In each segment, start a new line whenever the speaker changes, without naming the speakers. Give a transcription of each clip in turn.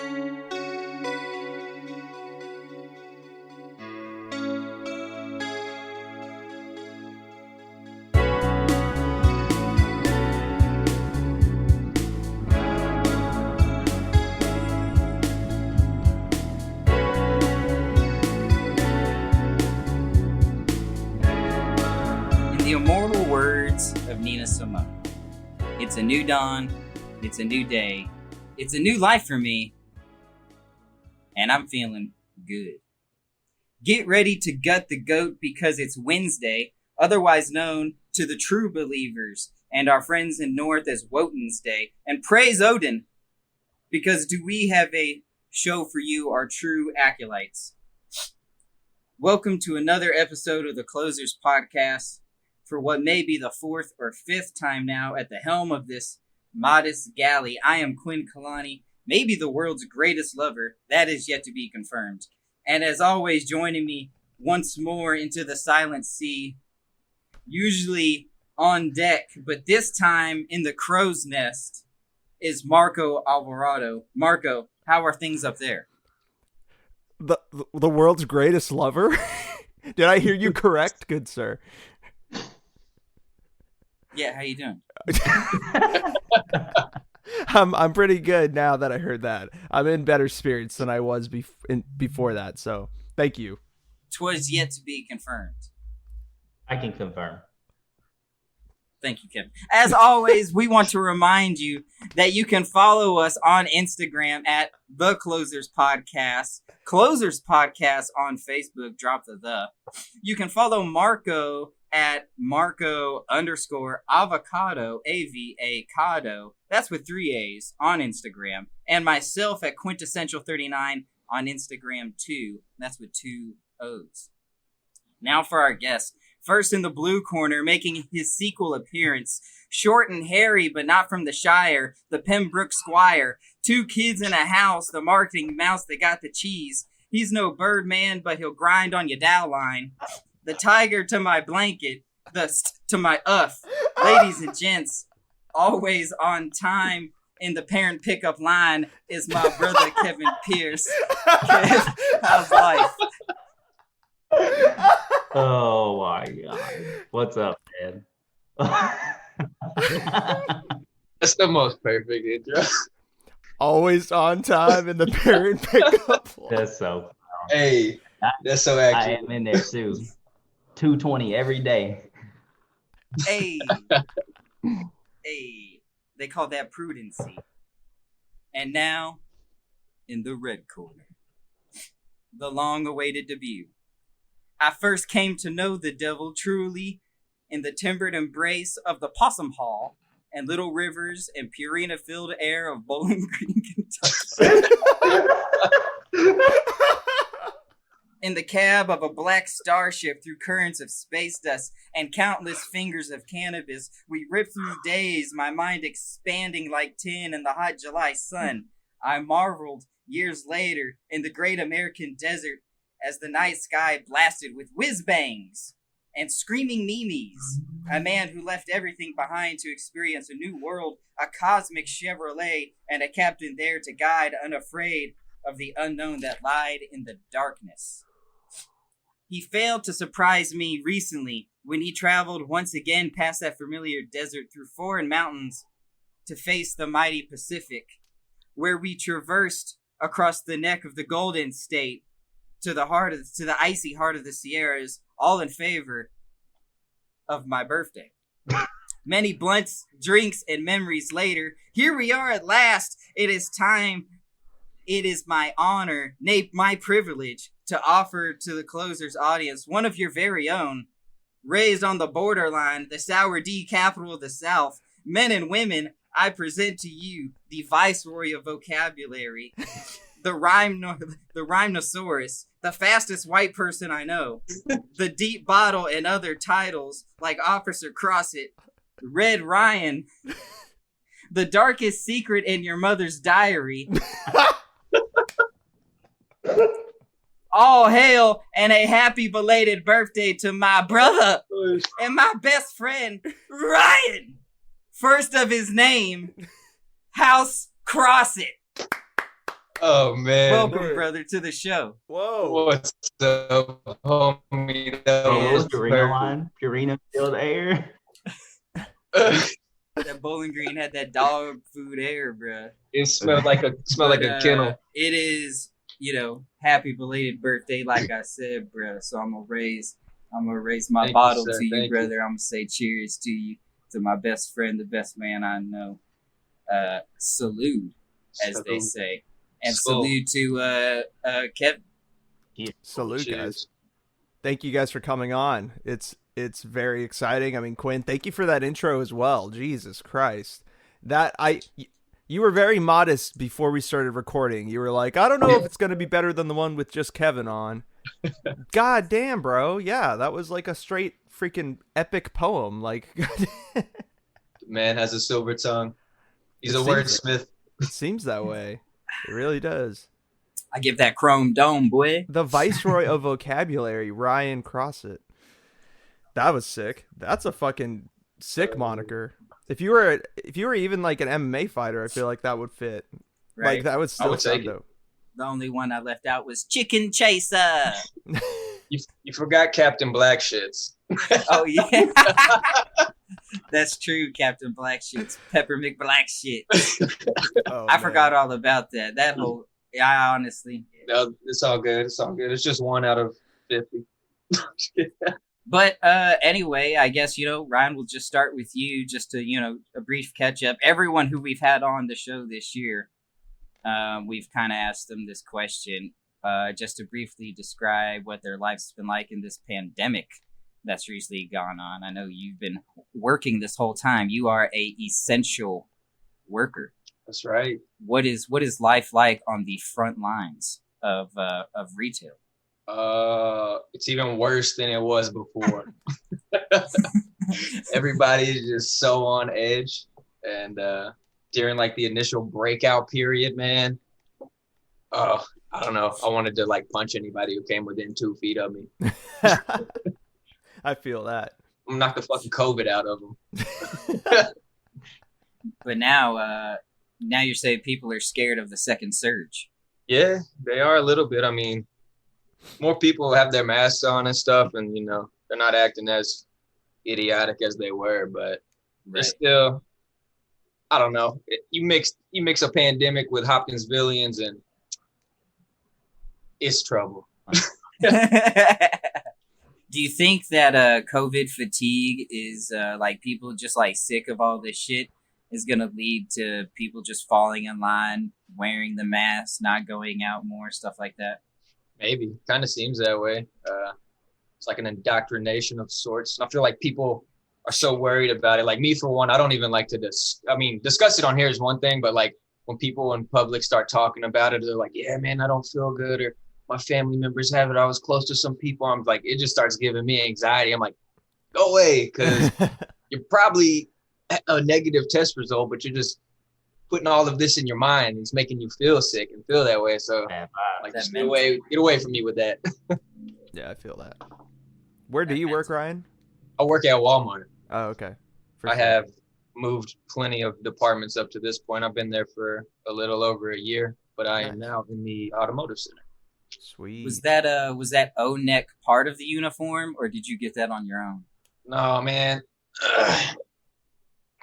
The immortal words of Nina Simone. It's a new dawn, it's a new day, it's a new life for me, and I'm feeling good. Get ready to gut the goat because it's Wednesday, otherwise known to the true believers and our friends in North as Wotan's Day, and praise Odin, because do we have a show for you, our true acolytes. Welcome to another episode of the Closers Podcast. For what may be the fourth or fifth time now at the helm of this modest galley, I am Quinn Kalani, maybe the world's greatest lover. That is yet to be confirmed. And as always, joining me once more into the silent sea, usually on deck, but this time in the crow's nest, is Marco Alvarado. Marco, how are things up there?
The world's greatest lover? Did I hear you correct, good sir?
Yeah, how you doing?
I'm pretty good now that I heard that. I'm in better spirits than I was before that, so thank you.
'Twas yet to be confirmed.
I can confirm.
Thank you, Kevin. As always, we want to remind you that you can follow us on Instagram at The Closers Podcast, Closers Podcast on Facebook, drop the. You can follow Marco at Marco_avocado, AVA-cado, that's with 3 A's, on Instagram, and myself at Quintessential39 on Instagram too, that's with 2 O's. Now for our guest. First in the blue corner, making his sequel appearance, short and hairy but not from the Shire, the Pembroke Squire, 2 kids in a house, the marketing mouse that got the cheese. He's no Birdman, but he'll grind on your dow line. The tiger to my blanket, the to my ladies and gents, always on time in the parent pickup line is my brother Kevin Pierce. Kev, how's life?
Oh my god. What's up, man?
That's the most perfect intro.
Always on time in the parent pickup.
That's so.
Hey, that's so
I
accurate.
am in there too. 220 every day.
Hey, they call that prudency. And now, in the red corner, the long-awaited debut. I first came to know the devil truly in the timbered embrace of the Possum Hall and little rivers and Purina-filled air of Bowling Green, Kentucky. In the cab of a black starship through currents of space dust and countless fingers of cannabis, we ripped through days, my mind expanding like tin in the hot July sun. I marveled years later in the great American desert as the night sky blasted with whiz-bangs and screaming memes. A man who left everything behind to experience a new world, a cosmic Chevrolet, and a captain there to guide, unafraid of the unknown that lied in the darkness. He failed to surprise me recently when he traveled once again past that familiar desert through foreign mountains to face the mighty Pacific, where we traversed across the neck of the Golden State to the icy heart of the Sierras, all in favor of my birthday. Many blunts, drinks, and memories later, here we are at last. It is time. It is my honor, nay, my privilege, to offer to the Closers audience one of your very own. Raised on the borderline, the Sour D capital of the South, men and women, I present to you the viceroy of vocabulary, the rhinoceros, the fastest white person I know, the deep bottle and other titles like Officer Crossett, Red Ryan, the darkest secret in your mother's diary. All hail and a happy belated birthday to my brother and my best friend, Ryan. First of his name, House Crossett.
Oh man.
Welcome, brother, to the show.
Whoa.
What's up, homie? That
Bro, what was
was
Purina
perfect.
line? Purina filled air.
That Bowling Green had that dog food air, bruh.
It smelled like a kennel.
It is, happy belated birthday, like I said, bruh. So I'm gonna raise my
Thank you,
bottle
sir.
to you,
Thank
brother. I'm gonna say cheers to you, to my best friend, the best man I know. Salute, as they say, and
Skull.
salute to Kevin.
Salute,
Cheers.
guys. Thank you guys for coming on. It's very exciting. I mean, Quinn, thank you for that intro as well. Jesus Christ. You were very modest before we started recording. You were like, I don't know if it's going to be better than the one with just Kevin on. God damn, bro. Yeah, that was like a straight freaking epic poem. Like,
Man has a silver tongue. He's
It
a
seems
wordsmith.
it seems that way. It really does.
I give that chrome dome, boy.
The Viceroy of Vocabulary, Ryan Crossett. That was sick. That's a fucking sick moniker. If you were even like an MMA fighter, I feel like that would fit.
Right.
Like that would still
would
sound
take it.
dope.
The only one I left out was Chicken Chaser.
You forgot Captain Black Shits.
Oh yeah, that's true. Captain Black Shit's Pepper McBlack shit.
Oh,
I
man.
forgot all about that. That whole. Yeah, I honestly.
No, it's all good. It's all good. It's just 1 out of 50.
But anyway, I guess Ryan, will just start with you, just to a brief catch up. Everyone who we've had on the show this year, we've kind of asked them this question, just to briefly describe what their life's been like in this pandemic that's recently gone on. I know you've been working this whole time. You are a essential worker.
That's right.
What is life like on the front lines of retail?
It's even worse than it was before. Everybody's just so on edge, and during like the initial breakout period, man. I don't know. I wanted to like punch anybody who came within 2 feet of me.
I feel that.
I'm knock the fucking COVID out of them.
But now you're saying people are scared of the second surge.
Yeah, they are a little bit. I mean, more people have their masks on and stuff, and they're not acting as idiotic as they were, but it's still, I don't know. You mix a pandemic with Hopkinsvillians, and it's trouble.
Do you think that COVID fatigue is like people just like sick of all this shit is going to lead to people just falling in line, wearing the mask, not going out more, stuff like that?
Maybe. Kind of seems that way. It's like an indoctrination of sorts. I feel like people are so worried about it. Like me, for one, I don't even like to discuss it on here is one thing, but like when people in public start talking about it, they're like, yeah, man, I don't feel good, or my family members have it. I was close to some people. I'm like, it just starts giving me anxiety. I'm like, go away, because you're probably a negative test result, but you're just putting all of this in your mind. It's making you feel sick and feel that way. So like, just get away from me with that.
Yeah, I feel that. Where do you work, Ryan?
I work at Walmart.
Oh, okay.
I have moved plenty of departments up to this point. I've been there for a little over a year, but I am now in the automotive center.
Sweet.
Was that O-neck part of the uniform, or did you get that on your own?
No, man.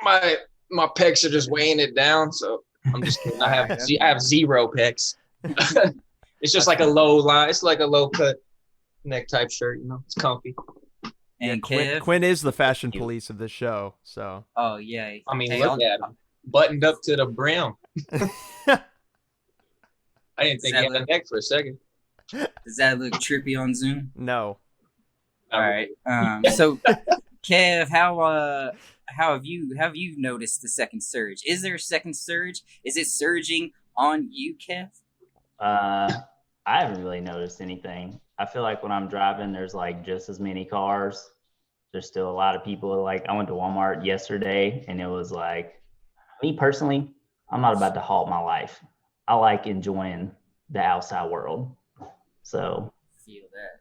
My pecs are just weighing it down, so I'm just kidding. I have 0 pecs. It's just like a low line. It's like a low cut neck type shirt. It's comfy.
And
Quinn is the fashion police of this show. So.
Oh yeah.
I mean, look at him, buttoned up to the brim. I didn't think he had a neck for a second.
Does that look trippy on Zoom?
No.
All right. So, Kev, how have you noticed the second surge? Is there a second surge? Is it surging on you, Kev?
I haven't really noticed anything. I feel like when I'm driving, there's like just as many cars. There's still a lot of people. Like I went to Walmart yesterday, and it was like, me personally, I'm not about to halt my life. I like enjoying the outside world. So
feel that.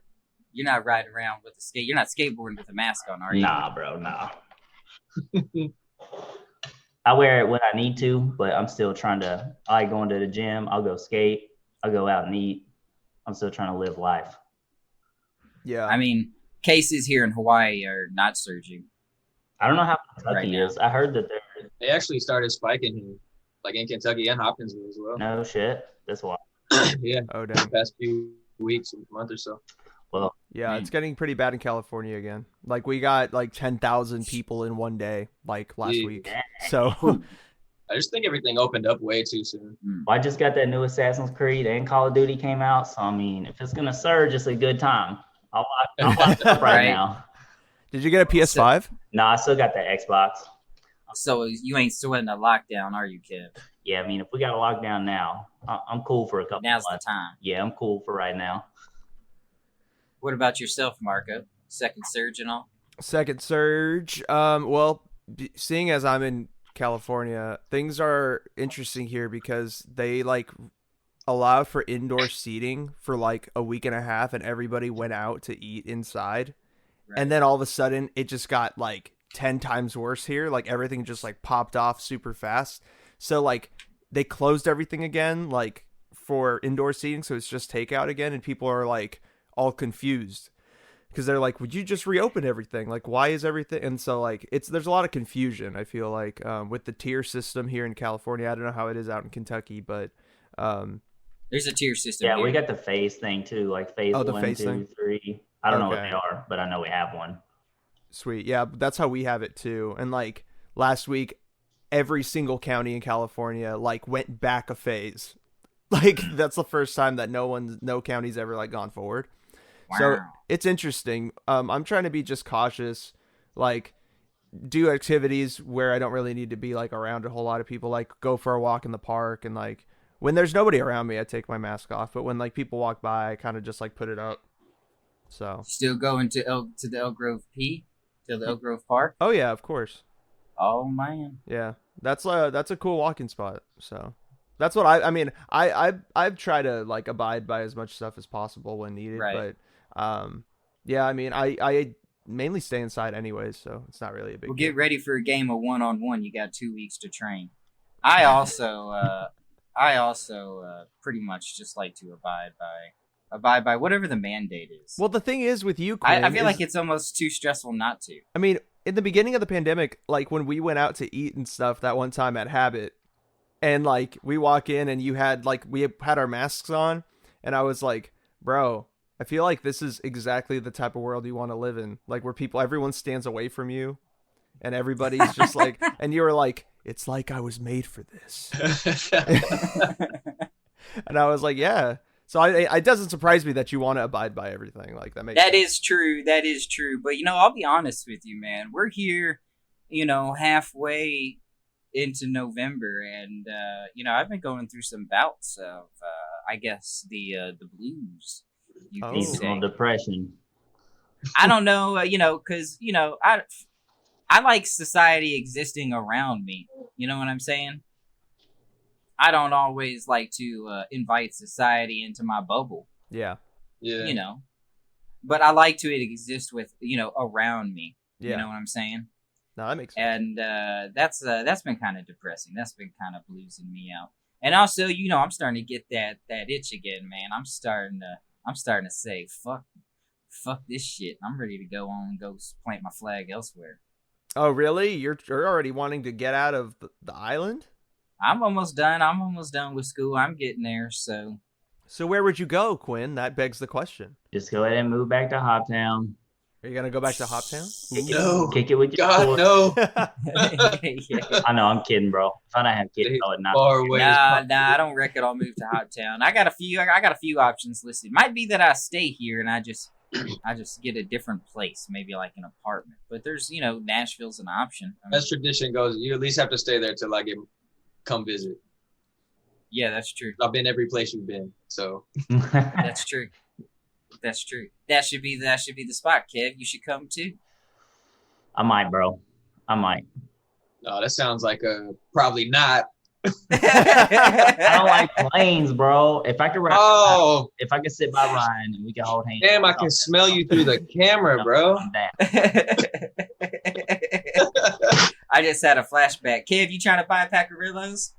You're not riding around with you're not skateboarding with a mask on, are you?
Nah, bro, nah. I wear it when I need to, but I'm still trying to. I like going to the gym. I'll go skate. I'll go out and eat. I'm still trying to live life.
Yeah.
I mean, cases here in Hawaii are not surging.
I don't know how Kentucky is. I heard that
they actually started spiking here, like in Kentucky and Hopkinsville as well.
No shit. That's why.
Yeah.
Oh, damn.
The past few weeks, month or so.
Well,
yeah, it's getting pretty bad in California again. Like we got like 10,000 people in one day, like last week. So
I just think everything opened up way too soon.
I just got that new Assassin's Creed and Call of Duty came out. So, I mean, if it's going to surge, it's a good time. I'll lock it up right now.
Did you get a PS5?
No, I still got the Xbox.
So you ain't sweating a lockdown, are you, Kev?
Yeah, I mean, if we got a lockdown now, I'm cool for a couple
Now's
months.
the time.
Yeah, I'm cool for right now.
What about yourself, Marco? Second surge and all?
Second surge. Well, seeing as I'm in California, things are interesting here because they like allowed for indoor seating for like a week and a half, and everybody went out to eat inside. Right. And then all of a sudden, it just got like 10 times worse here. Like everything just like popped off super fast. So like they closed everything again, like for indoor seating. So it's just takeout again, and people are like all confused because they're like, would you just reopen everything? Like, why is everything? And so like there's a lot of confusion, I feel like, with the tier system here in California. I don't know how it is out in Kentucky, but
there's a tier system.
Yeah,
here.
We got the phase thing too, like phase 1, 2, 3. I don't know what they are, but I know we have one.
Sweet. Yeah, that's how we have it too. And like last week, every single county in California like went back a phase. Like that's the first time that no county's ever like gone forward. Wow. So it's interesting. I'm trying to be just cautious, like do activities where I don't really need to be like around a whole lot of people, like go for a walk in the park, and like when there's nobody around me, I take my mask off. But when like people walk by, I kind of just like put it up. So
still going to the Elk Grove P, to the Elk Grove Park.
Oh yeah, of course.
Oh man.
Yeah, that's a cool walking spot. So that's what I mean. I've tried to like abide by as much stuff as possible when needed. Right. But yeah, I mean I mainly stay inside anyways, so it's not really a big.
Well, get ready for a game of 1-on-1. You got 2 weeks to train. I also pretty much just like to abide by whatever the mandate is.
Well, the thing is with you, Quinn,
I feel like it's almost too stressful not to.
I mean, in the beginning of the pandemic, like when we went out to eat and stuff that one time at Habit, and like we walk in and we had our masks on, and I was like, bro, I feel like this is exactly the type of world you want to live in, like where everyone stands away from you, and everybody's just like, and you were like, it's like I was made for this. And I was like, yeah. So it doesn't surprise me that you want to abide by everything. Like that
sense. Is true. That is true. But I'll be honest with you, man. We're here, halfway into November, and I've been going through some bouts of, I guess the blues. You can say
depression.
I don't know, because I like society existing around me. You know what I'm saying? I don't always like to invite society into my bubble.
Yeah.
Yeah.
But I like to exist with, around me.
Yeah.
You know what I'm saying?
No, that makes sense.
And that's been kind of depressing. That's been kind of bluesing me out. And also, I'm starting to get that itch again, man. I'm starting to say, fuck this shit. I'm ready to go plant my flag elsewhere.
Oh, really? You're already wanting to get out of the island?
I'm almost done. I'm almost done with school. I'm getting there. So
where would you go, Quinn? That begs the question.
Just go ahead and move back to Hoptown.
Are you gonna go back to Hoptown?
No.
Kick it with your
God, no.
Yeah. I know, I'm kidding, bro. If I don't have kids, I would not.
Nah, I don't reckon I'll move to Hoptown. I got a few options listed. Might be that I stay here and I just get a different place, maybe like an apartment. But there's, Nashville's an option.
As tradition goes, you at least have to stay there till I come visit.
Yeah, that's true.
I've been every place you've been, so
that's true. That's true. That should be the spot, Kev. You should come too.
I might, bro. I might.
No, that sounds like probably not.
I don't like planes, bro. If I could if I could sit by Ryan and we can hold hands.
Damn, I can smell you through the camera, bro.
I just had a flashback. Kev, you trying to buy a pack of Rillos?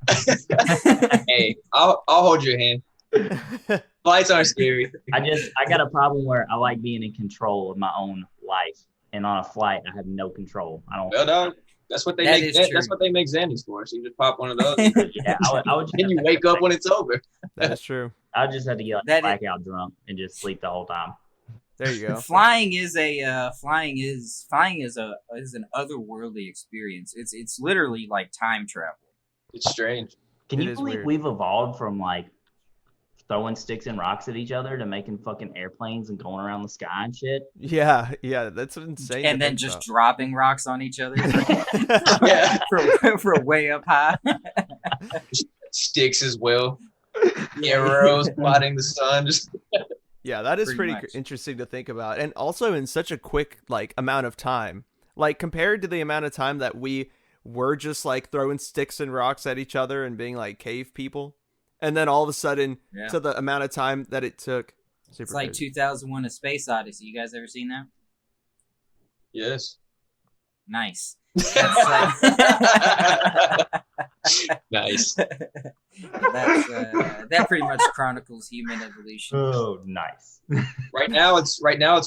Hey, I'll hold your hand. Flights aren't scary.
I got a problem where I like being in control of my own life, and on a flight I have no control. I don't.
Well, no, that's what they
That
make.
is true.
That's what they make Xannies for. So you just pop one of those,
Yeah, I would just
and you wake up when it's over.
That's true.
I just had to get
That is-
blackout drunk and just sleep the whole time.
There you go.
Flying is an otherworldly experience. It's literally like time travel.
It's strange.
Can
It
you
is
believe
weird.
we've evolved from like throwing sticks and rocks at each other to making fucking airplanes and going around the sky and shit?
Yeah, that's insane.
And
to
then
think
just
about.
dropping rocks on each other
Yeah,
for way up high.
sticks as well. Arrows plotting the sun. Just
Yeah, that is
Pretty
pretty
much.
interesting to think about, and also in such a quick amount of time, like compared to the amount of time that we were just like throwing sticks and rocks at each other and being like cave people, and then all of a sudden
Yeah.
to the amount of time that it took. Super
It's like
crazy.
2001: A Space Odyssey. You guys ever seen that?
yes.
Nice. That's,
Nice.
that pretty much chronicles human evolution.
Oh, nice.
Right now it's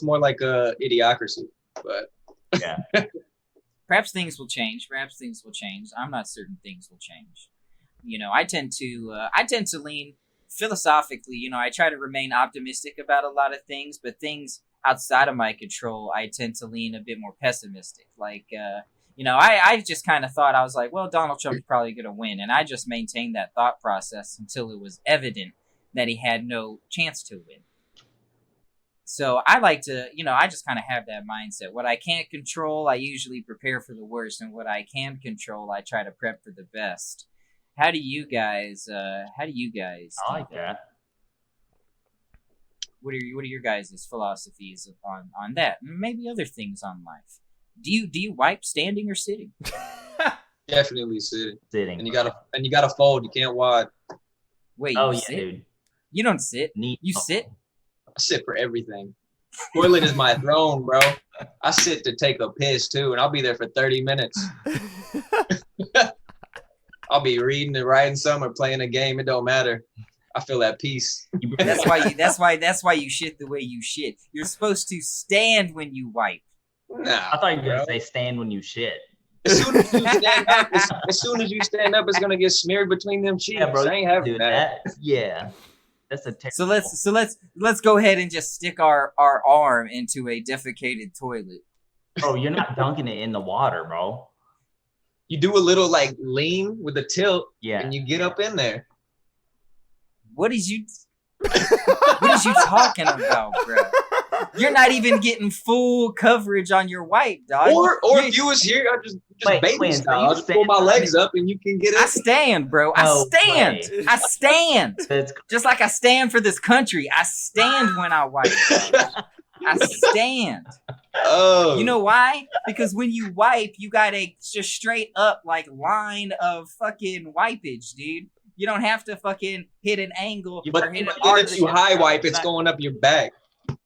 more like a idiocracy, but
Yeah.
Perhaps things will change. I'm not certain things will change. I tend to lean philosophically. I try to remain optimistic about a lot of things, but things outside of my control, I tend to lean a bit more pessimistic. I just kind of thought, I was like, well, Donald Trump's probably going to win. And I just maintained that thought process until it was evident that he had no chance to win. So I like to, I just kind of have that mindset. What I can't control, I usually prepare for the worst. And what I can control, I try to prep for the best. How do you guys
I like that.
What are your guys' philosophies on that? And maybe other things on life. Do you wipe standing or sitting?
definitely sitting.
Sitting.
And you gotta fold. You can't wide.
Wait,
Oh
you
yeah,
sit?
dude.
You don't sit.
Neat.
You sit?
I sit for everything. Toilet is my throne, bro. I sit to take a piss too, and I'll be there for 30 minutes. I'll be reading and writing something or playing a game. It don't matter. I feel at peace.
That's why you shit the way you shit. You're supposed to stand when you wipe.
Nah,
I thought you were
bro.
gonna say stand when you shit.
As soon as you stand up, it's gonna get smeared between them cheeks.
Yeah, bro.
I ain't having
Dude,
that.
yeah. That's a terrible.
So let's go ahead and just stick our arm into a defecated toilet.
Bro, you're not dunking it in the water, bro.
You do a little lean with a tilt,
Yeah.
and you get up in there.
What is you talking about, bro? You're not even getting full coverage on your wipe, dog.
Or if you was here, I just
Wait,
baby
Quinn, so
style.
you
I'll just pull my
stand
legs
on
up and you can get
I
it.
stand, bro. I
No
stand.
way.
I stand.
That's
Just like I stand for this country. I stand when I wipe. I stand.
Oh,
You know why? Because when you wipe, you got a just straight up line of fucking wipeage, dude. You don't have to fucking hit an angle
but
or hit an
then
arc.
if you high wipe, it's going up your back.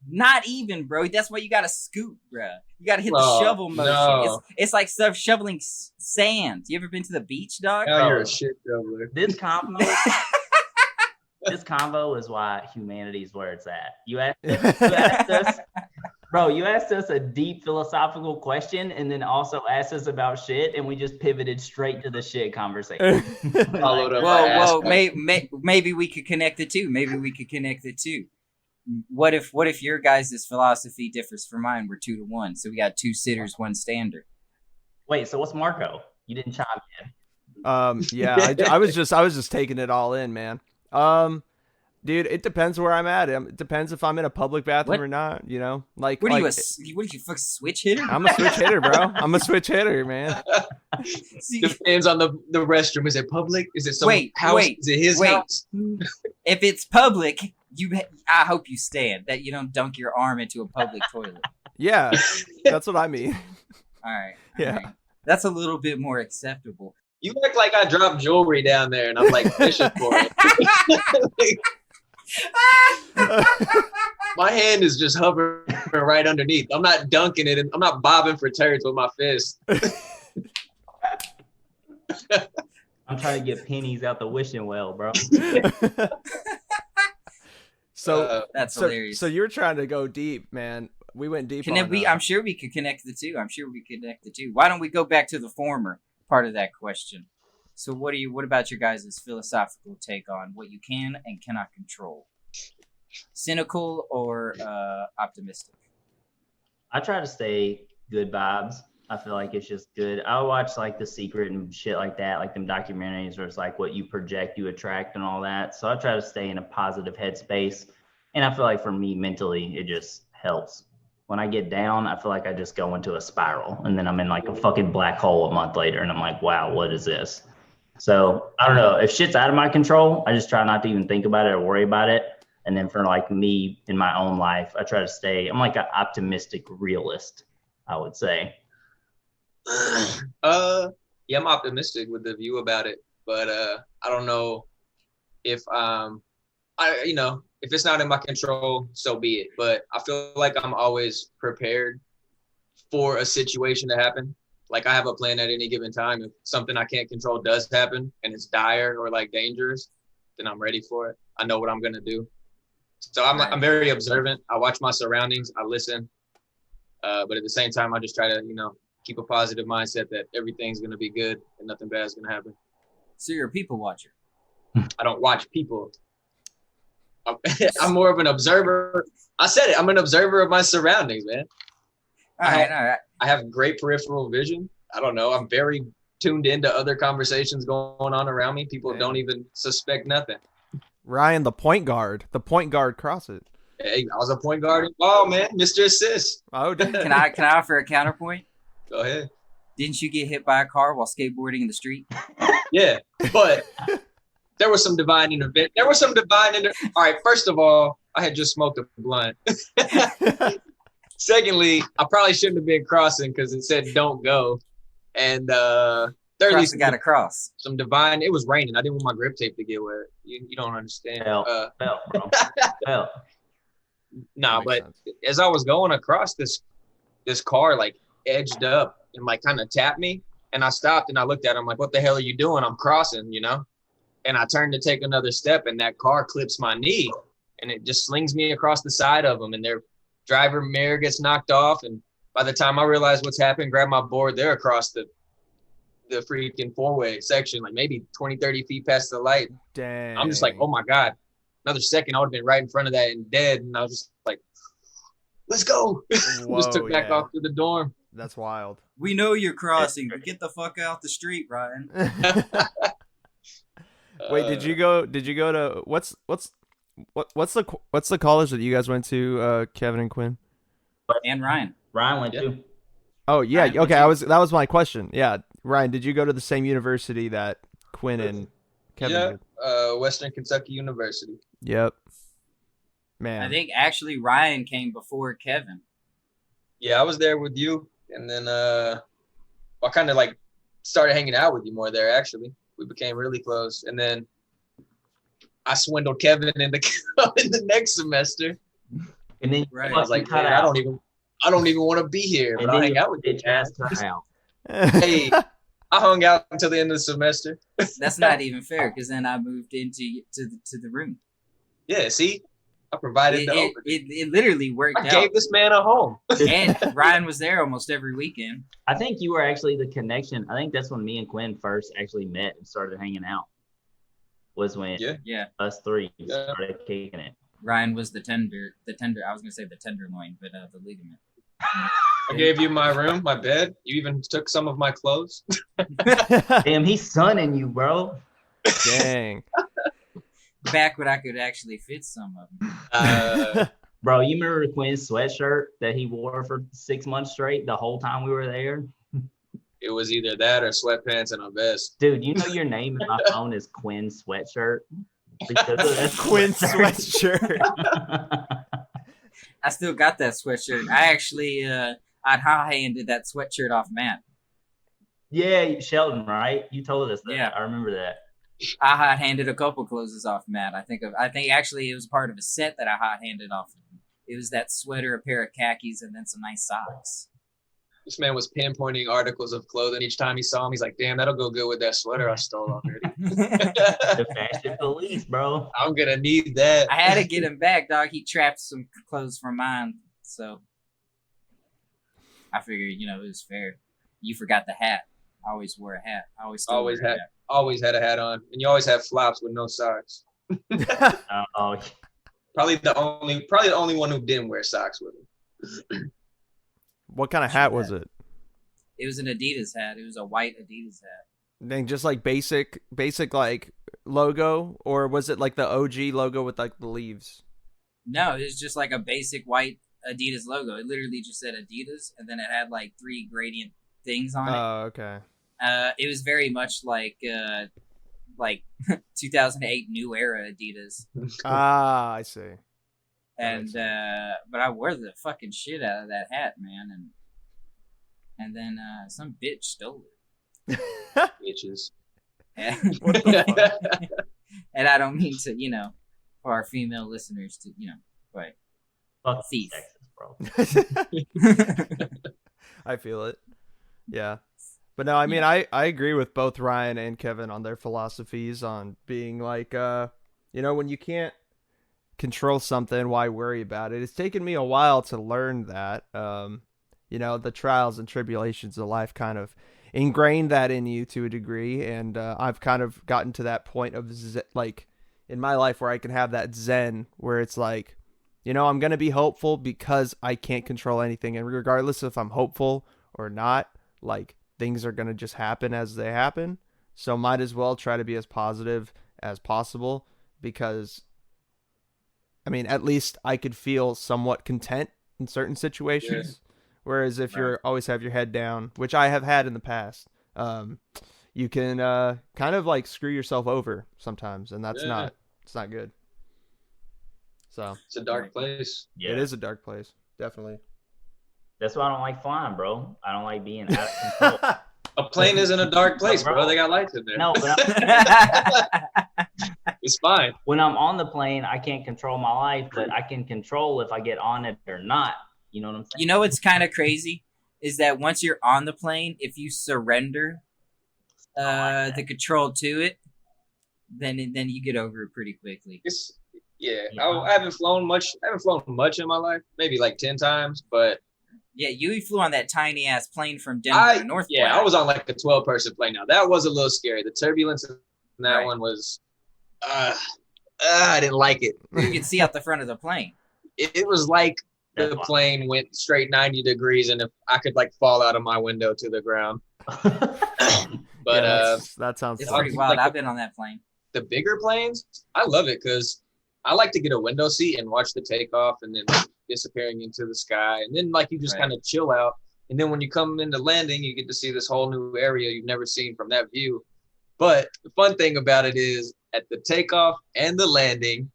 Not even, bro. That's why you gotta scoot, bro. You gotta hit the
Oh,
shovel motion.
no.
It's like stuff shoveling sand. You ever been to the beach, dog?
Now you're a shit shoveler.
this combo. This combo is why humanity is where it's at. You asked us, bro. You asked us a deep philosophical question, and then also asked us about shit, and we just pivoted straight to the shit conversation.
Followed up by
Whoa,
ass.
maybe we could connect the two. What if your guys' philosophy differs from mine? We're 2-1, so we got 2 sitters, 1 stander.
Wait, so what's Marco? You didn't chime in.
Yeah, I was just taking it all in, man. Dude, it depends where I'm at. It depends if I'm in a public bathroom
What?
or not. Like
What are
like,
you fucking switch hitter?
I'm a switch hitter, bro. I'm a switch hitter, man.
See,
Depends on the restroom. Is it public? Is it someone's house? Is it his house?
if it's public, I hope you stand. That you don't dunk your arm into a public toilet.
Yeah, that's what I mean.
All right.
Yeah.
All right. That's a little bit more acceptable.
You act like I dropped jewelry down there and I'm like fishing for it. My hand is just hovering right underneath. I'm not dunking it, and I'm not bobbing for turds with my fist.
I'm trying to get pennies out the wishing well, bro.
So
That's hilarious.
So you're trying to go deep, man. We went deep.
I'm sure we could connect the two. Why don't we go back to the former part of that question? So what about your guys' philosophical take on what you can and cannot control? Cynical or optimistic?
I try to stay good vibes. I feel like it's just good. I watch like The Secret and shit like that, like them documentaries where it's like what you project, you attract and all that. So I try to stay in a positive headspace. And I feel like for me mentally, it just helps. When I get down, I feel like I just go into a spiral and then I'm in like a fucking black hole a month later. And I'm like, wow, what is this? So I don't know. If shit's out of my control, I just try not to even think about it or worry about it. And then for like me in my own life, I try to I'm like an optimistic realist, I would say.
Yeah, I'm optimistic with the view about it, but I don't know if if it's not in my control, so be it. But I feel like I'm always prepared for a situation to happen. Like I have a plan at any given time. If something I can't control does happen and it's dire or like dangerous, then I'm ready for it. I know what I'm gonna do. So I'm very observant. I watch my surroundings. I listen, but at the same time, I just try to keep a positive mindset that everything's going to be good and nothing bad is going to happen.
So you're a people watcher.
I don't watch people. I'm more of an observer. I said it. I'm an observer of my surroundings, man.
All right.
I have great peripheral vision. I don't know. I'm very tuned into other conversations going on around me. People don't even suspect nothing.
Ryan, the point guard Crossett.
Hey, I was a point guard. Oh, man, Mr. Assist.
Oh, dude.
Can I offer a counterpoint?
Go ahead.
Didn't you get hit by a car while skateboarding in the street?
Yeah, but there was some divine intervention. All right, first of all, I had just smoked a blunt. Secondly, I probably shouldn't have been crossing because it said don't go. And thirdly,
got across.
Some divine. It was raining. I didn't want my grip tape to get wet. You don't understand.
Felt, bro.
Nah, but as I was going across this car, like edged up and like kind of tapped me, and I stopped and I looked at him like, "What the hell are you doing? I'm crossing," And I turned to take another step, and that car clips my knee, and it just slings me across the side of them, and their driver mirror gets knocked off, and by the time I realize what's happened, grab my board, they're across the freaking four-way section, like maybe 20, 30 feet past the light.
Dang.
I'm just like, oh my God. Another second, I would have been right in front of that and dead. And I was just like, let's go.
Whoa,
just took back off to the dorm.
That's wild.
We know you're crossing, but get the fuck out the street, Ryan.
Wait, did you go to what's the college that you guys went to, Kevin and Quinn?
And Ryan.
Ryan went too.
Oh yeah, okay. That was my question. Yeah, Ryan, did you go to the same university that Quinn and Kevin did?
Western Kentucky University.
Yep. Man,
I think actually Ryan came before Kevin.
Yeah, I was there with you, and then I kind of like started hanging out with you more there. Actually, we became really close, and then I swindled Kevin in the next semester.
And then
I was like, man, I don't even want to be here, but I'll hang out with you. Hey, I hung out until the end of the semester.
That's not even fair, because then I moved into the room.
Yeah, see, I provided the opening.
It literally worked out.
I gave this man a home.
And Ryan was there almost every weekend.
I think you were actually the connection. I think that's when me and Quinn first actually met and started hanging out. Was when us three started kicking it.
Ryan was the tender. I was gonna say the tenderloin, but the ligament.
I gave you my room, my bed. You even took some of my clothes.
Damn, he's sunning you, bro.
Dang.
Back when I could actually fit some of them.
Bro, you remember Quinn's sweatshirt that he wore for 6 months straight the whole time we were there?
It was either that or sweatpants and a vest.
Dude, you know your name in my phone is Quinn Sweatshirt? Because of that
Quinn Sweatshirt.
I still got that sweatshirt. I actually, I high-handed that sweatshirt off Matt.
Yeah, Sheldon, right? You told us that.
Yeah.
I remember that.
I hot-handed a couple clothes off Matt. I think actually it was part of a set that I hot-handed off of him. It was that sweater, a pair of khakis, and then some nice socks.
This man was pinpointing articles of clothing each time he saw him. He's like, damn, that'll go good with that sweater I stole already.
The fashion police, bro.
I'm going to need that.
I had to get him back, dog. He trapped some clothes from mine, so I figured, it was fair. You forgot the hat. I always wore a hat. I always still wear a hat.
Always had a hat on, and you always have flops with no socks. Probably the only one who didn't wear socks with him.
What kind of hat was it?
It was an Adidas hat. It was a white Adidas hat.
Then just like basic like logo, or was it like the OG logo with like the leaves?
No, it was just like a basic white Adidas logo. It literally just said Adidas, and then it had like 3 gradient things on it.
Oh, okay.
It was very much like 2008 New Era Adidas.
Ah, I see.
And but I wore the fucking shit out of that hat, man, and then some bitch stole it.
Bitches.
What the fuck?
And I don't mean to, for our female listeners to, but
Fuck
thief.
Texas, bro.
I feel it. Yeah. But no, I mean, I agree with both Ryan and Kevin on their philosophies on being like, when you can't control something, why worry about it? It's taken me a while to learn that. The trials and tribulations of life kind of ingrained that in you to a degree. And I've kind of gotten to that point of in my life where I can have that zen where it's like, I'm going to be hopeful because I can't control anything. And regardless if I'm hopeful or not, like, things are going to just happen as they happen. So might as well try to be as positive as possible because, at least I could feel somewhat content in certain situations. Yeah. Whereas if you always have your head down, which I have had in the past, you can kind of like screw yourself over sometimes. And it's not good. So
it's a dark place.
Yeah. It is a dark place. Definitely.
That's why I don't like flying, bro. I don't like being out of control.
A plane isn't a dark place, bro. They got lights in there.
No, but
it's fine.
When I'm on the plane, I can't control my life, but I can control if I get on it or not. You know what I'm saying?
You know what's kind of crazy is that once you're on the plane, if you surrender the control to it, then you get over it pretty quickly.
I haven't flown much. In my life, maybe like 10 times, but.
Yeah, you flew on that tiny ass plane from Denver to North.
Yeah, I was on like a 12-person plane. Now that was a little scary. The turbulence in that one was, I didn't like it.
You could see out the front of the plane.
It was like the plane went straight 90 degrees, and if I could like fall out of my window to the ground. But
that sounds.
It's pretty wild. I've been on that plane.
The bigger planes, I love it because I like to get a window seat and watch the takeoff, and then disappearing into the sky, and then like you just kind of chill out, and then when you come into landing you get to see this whole new area you've never seen from that view. But the fun thing about it is at the takeoff and the landing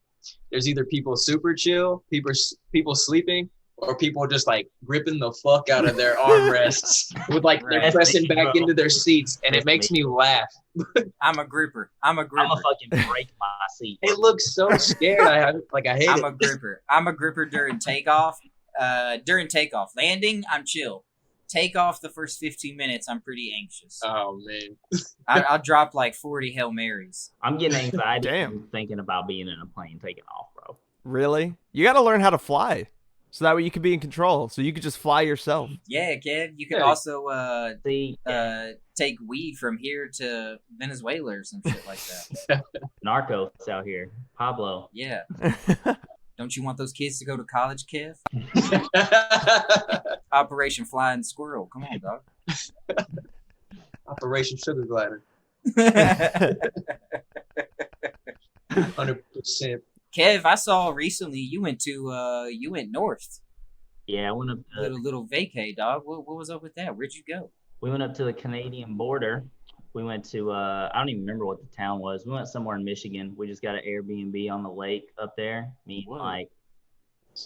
there's either people super chill, people sleeping, or people just like ripping the fuck out of their armrests with like they're pressing back into their seats, and it makes me laugh.
I'm a grouper.
I'm a fucking break my seat.
It looks so scared. I hate it.
I'm a gripper. I'm a gripper during takeoff. Landing, I'm chill. Takeoff, the first 15 minutes, I'm pretty anxious.
Oh man,
I'll drop like 40 Hail Marys.
I'm getting anxiety thinking about being in a plane taking off, bro.
Really? You got to learn how to fly. So that way you can be in control. So you could just fly yourself.
Yeah, kid. You could also take weed from here to Venezuela or some shit like that.
Narcos out here. Pablo.
Yeah. Don't you want those kids to go to college, Kev? Operation Flying Squirrel. Come on, dog.
Operation Sugar Glider. 100%.
Kev, I saw recently you went north.
Yeah, I went up to
little vacay, dog. What was up with that? Where'd you go?
We went up to the Canadian border. We went to I don't even remember what the town was. We went somewhere in Michigan. We just got an Airbnb on the lake up there. Me and like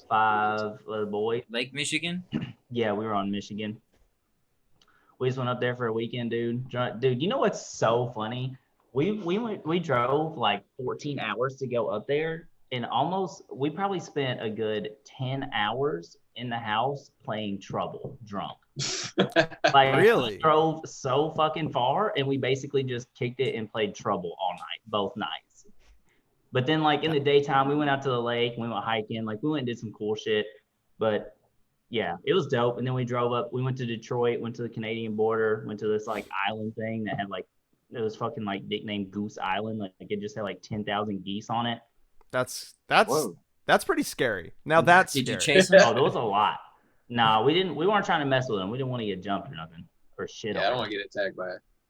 5 little boys.
Lake Michigan?
Yeah, we were on Michigan. We just went up there for a weekend, dude. Dude, you know what's so funny? We drove like 14 hours to go up there, and we probably spent a good 10 hours in the house playing Trouble drunk. Like,
Really?
we drove so fucking far, and we basically just kicked it and played Trouble all night, both nights. But then, like, in the daytime, we went out to the lake, we went hiking, like, we went and did some cool shit. But yeah, it was dope. And then we drove up, we went to Detroit, went to the Canadian border, went to this like island thing that had like, it was fucking like nicknamed Goose Island. Like it just had like 10,000 geese on it.
That's
Whoa.
pretty scary. Now that's
Did you
scary.
chase them?
Oh, there was a lot. No, we weren't trying to mess with them. We didn't want to get jumped or nothing or shit.
Yeah, I don't want to get attacked by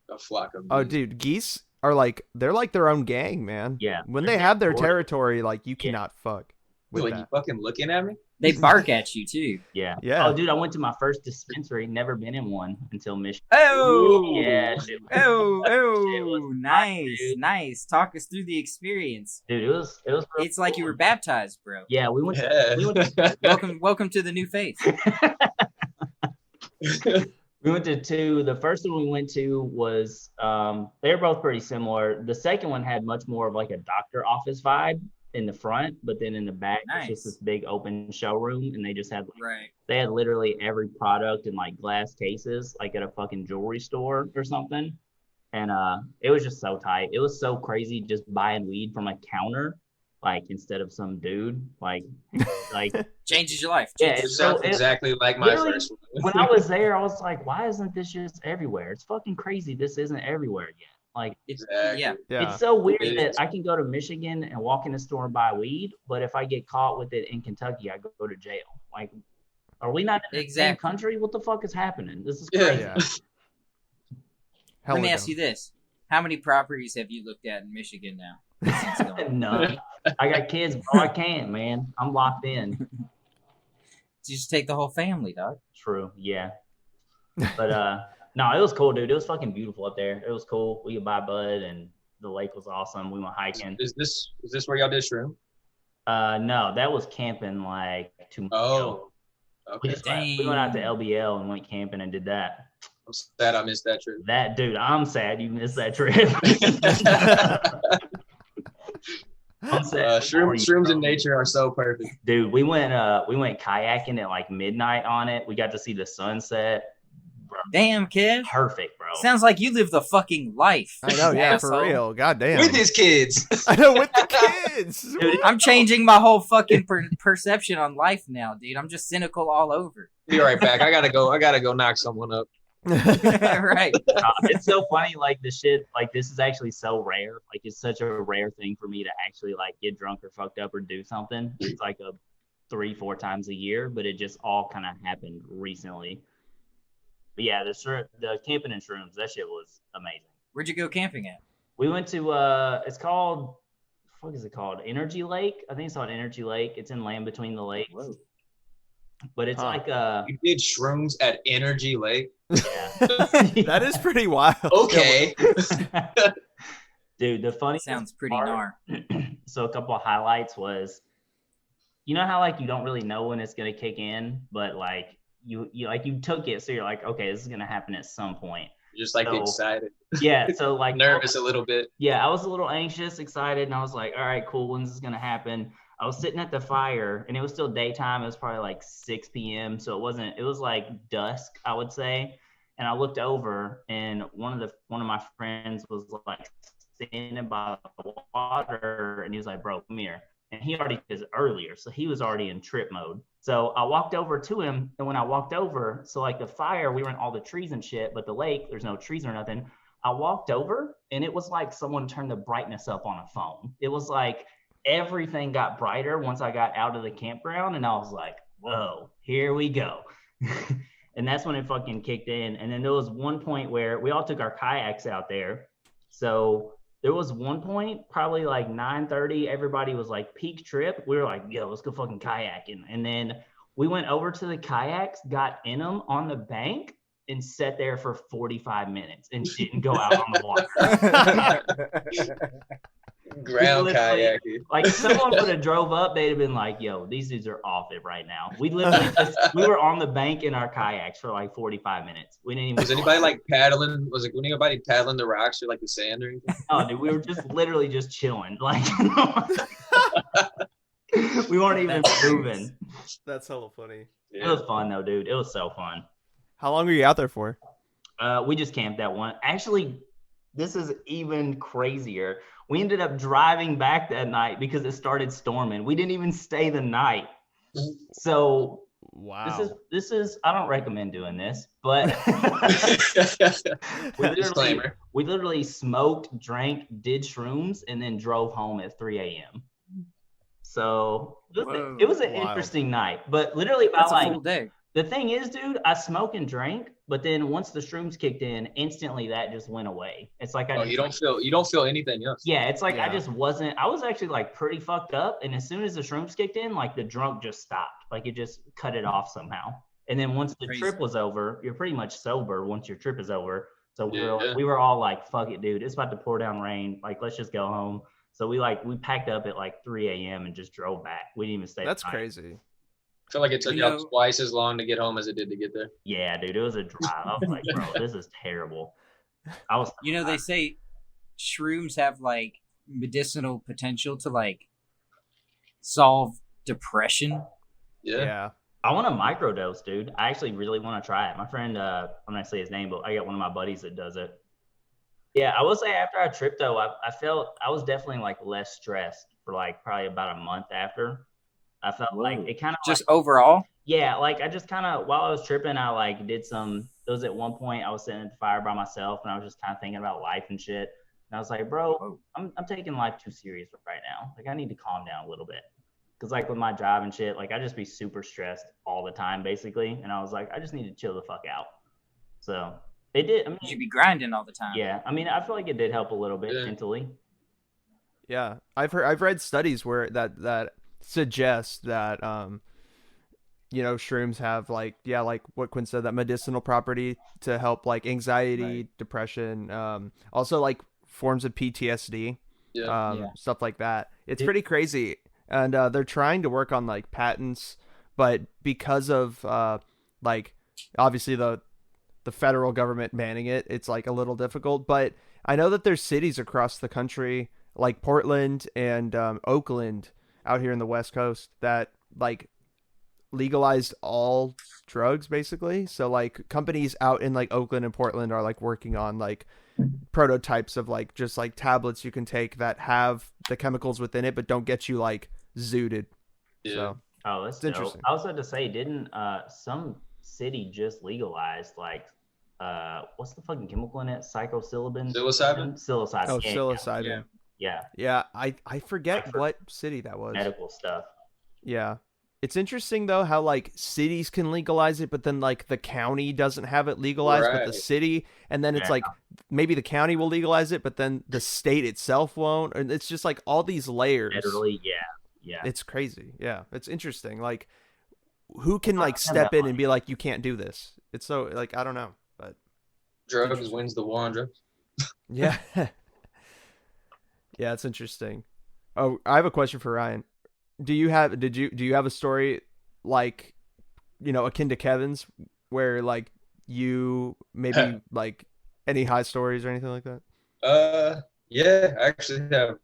a flock of
Oh,
bees.
dude, geese are like, they're like their own gang, man.
Yeah.
When they have their territory, like you cannot fuck with
Like, you
that.
fucking looking at me?
They bark at you too.
Yeah.
Yeah.
Oh, dude, I went to my first dispensary. Never been in one until Michigan.
Oh,
Yeah.
oh, nice, nice. Talk us through the experience.
Dude, it was. Real
It's like you were baptized, bro.
Yeah, we went.
Yeah.
Welcome to the new faith.
We went to two. The first one we went to was they were both pretty similar. The second one had much more of like a doctor office vibe in the front, but then in the back
Nice.
it's just this big open showroom, and they just had
Right.
they had literally every product in like glass cases, like at a fucking jewelry store or something. And it was just so tight. It was so crazy just buying weed from a counter, like instead of some dude, like
Changes your life.
Yeah,
It
it's
sounds
so-
exactly like my
literally,
first one.
when I was there, I was like, why isn't this just everywhere? It's fucking crazy. This isn't everywhere yet. Like,
Exactly.
Yeah.
Yeah.
it's so weird
It
that
is.
I can go to Michigan and walk in the store and buy weed, but if I get caught with it in Kentucky, I go to jail. Like, are we not in the same
Exactly.
country? What the fuck is happening? This is
Yeah.
crazy.
Yeah.
Let me ask you this: how many properties have you looked at in Michigan now? Since going?
No, I got kids, bro. I can't, man. I'm locked in.
You just take the whole family, dog.
True, yeah. But no, it was cool, dude. It was fucking beautiful up there. It was cool. We could buy bud, and the lake was awesome. We went hiking.
Is this where y'all did shroom?
No, that was camping like 2 months ago.
Oh,
We
okay.
just we went out to LBL and went camping and did that.
I'm sad I missed that trip.
That dude, I'm sad you missed that trip. I'm sad.
Shrooms in nature are so perfect.
Dude, we went kayaking at like midnight on it. We got to see the sunset.
Damn, kid.
Perfect, bro.
Sounds like you live the fucking life.
I know, yeah, for
Asshole.
real. God damn.
With his kids.
I know, with the kids.
Dude,
I'm changing my whole fucking perception on life now, dude. I'm just cynical all over.
Be right back. I gotta go knock someone up.
Right.
It's so funny, like the shit, like this is actually so rare. Like it's such a rare thing for me to actually like get drunk or fucked up or do something. It's like a 3-4 times a year, but it just all kind of happened recently. But yeah, the camping and shrooms, that shit was amazing.
Where'd you go camping at?
We went to it's called, what is it called? Energy Lake. I think it's called Energy Lake. It's in Land Between the Lakes.
Whoa.
But it's
Huh.
like
You did shrooms at Energy Lake.
yeah.
That is pretty wild.
Okay.
Dude, the funny
Sounds pretty
part-
gnar.
So a couple of highlights was, you know how like you don't really know when it's gonna kick in, but like you took it, so you're like, okay, this is gonna happen at some point.
Just like
So-
excited.
Yeah, so like
Nervous a little bit.
Yeah, I was a little anxious, excited, and I was like, all right, cool, when's this gonna happen? I was sitting at the fire, and it was still daytime. It was probably like 6 p.m., so it was like dusk, I would say. And I looked over, and one of my friends was like standing by the water, and he was like, bro, come here. And he already did earlier, so he was already in trip mode. So I walked over to him, and when I walked over, so like the fire, we were in all the trees and shit, but the lake, there's no trees or nothing. I walked over, and it was like someone turned the brightness up on a phone. It was like everything got brighter once I got out of the campground, and I was like, whoa, here we go. And that's when it fucking kicked in. And then there was one point where we all took our kayaks out there. So there was one point, probably like 9:30, everybody was like peak trip. We were like, yo, let's go fucking kayaking. And then we went over to the kayaks, got in them on the bank, and sat there for 45 minutes and didn't go out on the water.
Ground
Literally-
kayaking.
Like if someone would have drove up, they'd have been like, yo, these dudes are off it right now. We literally we were on the bank in our kayaks for like 45 minutes. We didn't even
Was anybody like paddling? Was anybody paddling the rocks or like the sand or anything?
no, dude, we were just literally just chilling. Like We weren't even moving.
That's hella funny.
It was fun though, dude. It was so fun.
How long were you out there for?
We just camped that one. Actually, this is even crazier. We ended up driving back that night because it started storming. We didn't even stay the night. So
wow.
This is I don't recommend doing this, but we literally smoked, drank, did shrooms, and then drove home at 3 a.m. So it was an interesting night, but literally about
That's a full day.
The thing is, dude, I smoked and drank, but then once the shrooms kicked in, instantly that just went away. It's like
you don't feel anything else.
Yeah, it's like I was actually like pretty fucked up, and as soon as the shrooms kicked in, like the drunk just stopped. Like it just cut it off somehow. And then once the trip was over, you're pretty much sober once your trip is over. So we were all like, fuck it, dude. It's about to pour down rain. Like, let's just go home. So we packed up at like 3 a.m. and just drove back. We didn't even stay.
That's crazy.
I feel like it took out twice as long to get home as it did to get there.
Yeah, dude, it was a drive. I was like, bro, this is terrible.
They say shrooms have like medicinal potential to like solve depression.
Yeah.
I want to microdose, dude. I actually really want to try it. My friend, I'm not gonna say his name, but I got one of my buddies that does it. Yeah, I will say after our trip though, I felt I was definitely like less stressed for like probably about a month after. I felt like it kind of
just overall.
Yeah, like I just kind of while I was tripping, I like did some. There was at one point I was sitting at the fire by myself, and I was just kind of thinking about life and shit. And I was like, bro, I'm taking life too serious right now. Like I need to calm down a little bit, because like with my job and shit, like I just be super stressed all the time, basically. And I was like, I just need to chill the fuck out. So it did. I mean,
you should be grinding all the time.
Yeah, I mean, I feel like it did help a little bit mentally.
Yeah, I've read studies where that suggest that shrooms have like what Quinn said, that medicinal property to help like anxiety, depression, also like forms of PTSD, stuff like that. It's pretty crazy, and they're trying to work on like patents, but because of like obviously the federal government banning it, it's like a little difficult. But I know that there's cities across the country like Portland and Oakland out here in the West Coast that like legalized all drugs basically. So like companies out in like Oakland and Portland are like working on like prototypes of like just like tablets you can take that have the chemicals within it but don't get you like zooted. So
that's interesting. I was about to say, didn't some city just legalized like what's the fucking chemical in it? Psilocybin.
Oh, psilocybin. Yeah, I forget what city that was.
Medical stuff.
Yeah. It's interesting though how like cities can legalize it, but then like the county doesn't have it legalized, but the city, and then it's like maybe the county will legalize it, but then the state itself won't. And it's just like all these layers.
Literally, yeah.
It's crazy. Yeah, it's interesting. Like who can like step in and be like, you can't do this? It's so like I don't know, but
drugs wins the war on drugs.
Yeah. Yeah, it's interesting. Oh, I have a question for Ryan. Do you have a story like, akin to Kevin's where like you maybe like any high stories or anything like that?
Yeah, I actually have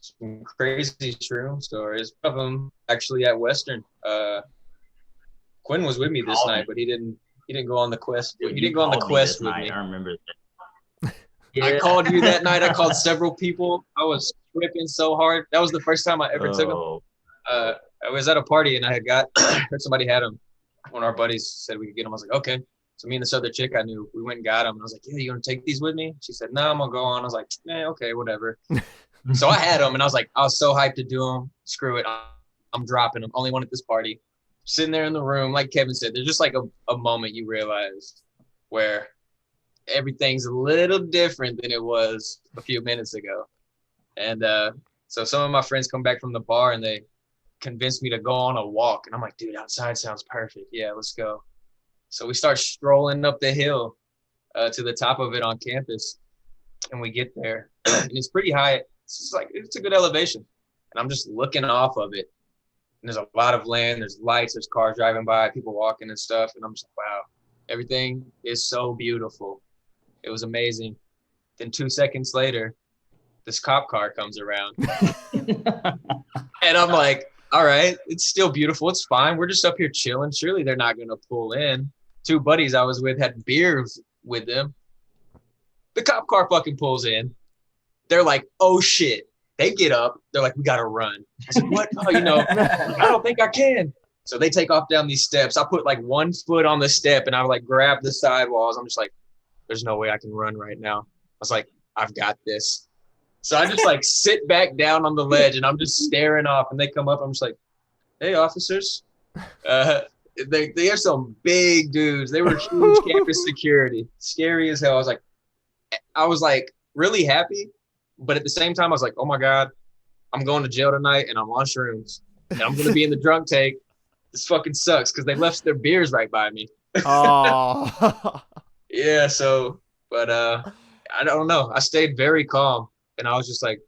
some crazy shroom stories. One of them actually at Western. Quinn was with me this night, but he didn't go on the quest. He didn't go on the quest with me.
I remember that.
I called you that night. I called several people. I was tripping so hard. That was the first time I ever took him. I was at a party and I had heard somebody had him. One of our buddies said we could get him. I was like, okay. So me and this other chick I knew, we went and got him. And I was like, yeah, you want to take these with me? She said, no, I'm going to go on. I was like, okay, whatever. So I had him and I was so hyped to do them. Screw it. I'm dropping them. Only one at this party. Sitting there in the room, like Kevin said, there's just like a moment you realize where everything's a little different than it was a few minutes ago. And so some of my friends come back from the bar and they convinced me to go on a walk. And I'm like, dude, outside sounds perfect. Yeah, let's go. So we start strolling up the hill to the top of it on campus. And we get there. And it's pretty high. It's a good elevation. And I'm just looking off of it. And there's a lot of land. There's lights. There's cars driving by, people walking and stuff. And I'm just like, wow, everything is so beautiful. It was amazing. Then 2 seconds later, this cop car comes around. And I'm like, all right, it's still beautiful. It's fine. We're just up here chilling. Surely they're not going to pull in. Two buddies I was with had beers with them. The cop car fucking pulls in. They're like, oh shit. They get up. They're like, we got to run. I said, what? Oh, I don't think I can. So they take off down these steps. I put like 1 foot on the step and I like grab the sidewalls. I'm just like, there's no way I can run right now. I was like, I've got this. So I just like sit back down on the ledge and I'm just staring off and they come up. I'm just like, hey, officers. They are some big dudes. They were huge campus security. Scary as hell. I was like really happy. But at the same time, I was like, oh my God, I'm going to jail tonight and I'm on shrooms. And I'm going to be in the drunk tank. This fucking sucks because they left their beers right by me.
Oh.
Yeah, so, but I don't know. I stayed very calm. And I was just like,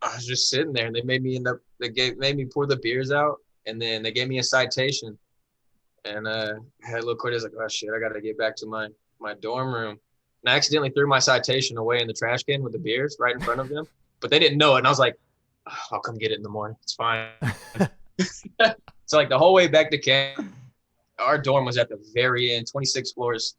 I was just sitting there and they made me made me pour the beers out. And then they gave me a citation. And I had a little quick, I was like, oh shit, I got to get back to my dorm room. And I accidentally threw my citation away in the trash can with the beers right in front of them. But they didn't know it. And I was like, oh, I'll come get it in the morning. It's fine. So like the whole way back to camp, our dorm was at the very end, 26 floors.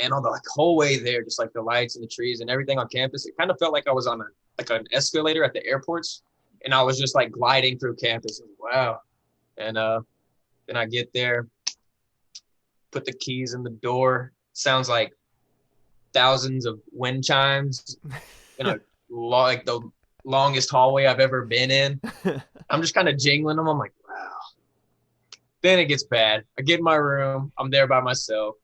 And on the whole way there, just like the lights and the trees and everything on campus, it kind of felt like I was on an escalator at the airports. And I was just like gliding through campus. Wow. And then I get there, put the keys in the door. Sounds like thousands of wind chimes in like the longest hallway I've ever been in. I'm just kind of jingling them. I'm like, wow. Then it gets bad. I get in my room. I'm there by myself.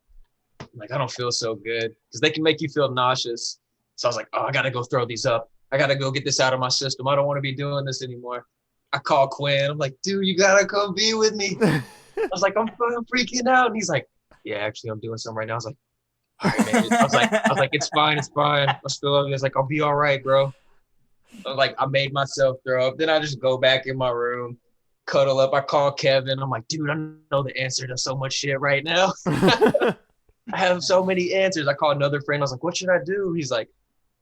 I'm like, I don't feel so good because they can make you feel nauseous. So I was like, oh, I got to go throw these up. I got to go get this out of my system. I don't want to be doing this anymore. I call Quinn. I'm like, dude, you got to come be with me. I was like, I'm freaking out. And he's like, yeah, actually, I'm doing something right now. I was like, all right, man. I was like, it's fine. I was feeling. It's like, I'll be all right, bro. I was like, I made myself throw up. Then I just go back in my room, cuddle up. I call Kevin. I'm like, dude, I know the answer to so much shit right now. I have so many answers. I call another friend. I was like, what should I do? He's like,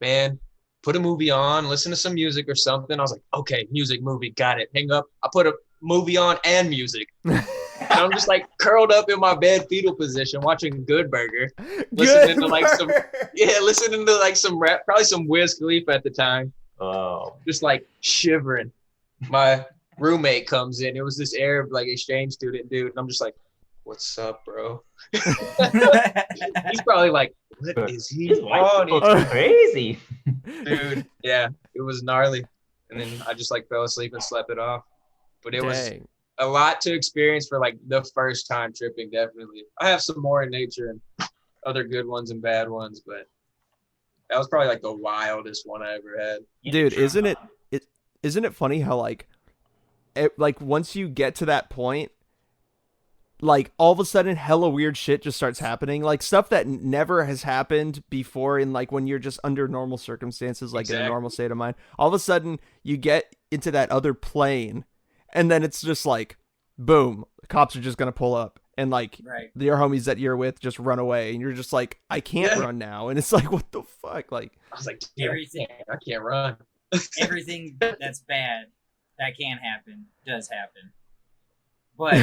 man, put a movie on, listen to some music or something. I was like, okay, music, movie, got it. Hang up. I put a movie on and music. And I'm just like curled up in my bed, fetal position, watching Good Burger, listening to like some rap, probably some Wiz Khalifa at the time.
Oh,
just like shivering. My roommate comes in. It was this Arab like exchange student dude, and I'm just like, "What's up, bro?" He's probably like, "What is he on?"
He's crazy,
dude. Yeah, it was gnarly. And then I just like fell asleep and slept it off. But it was a lot to experience for like the first time tripping. Definitely, I have some more in nature and other good ones and bad ones, but that was probably like the wildest one I ever had.
Dude, isn't it funny how like once you get to that point, like all of a sudden hella weird shit just starts happening, like stuff that never has happened before in like when you're just under normal circumstances, like in a normal state of mind. All of a sudden you get into that other plane and then it's just like boom, the cops are just gonna pull up and like your homies that you're with just run away and you're just like, I can't run now. And it's like, what the fuck? Like
I was like, everything I can't run.
Everything that's bad that can happen does happen. But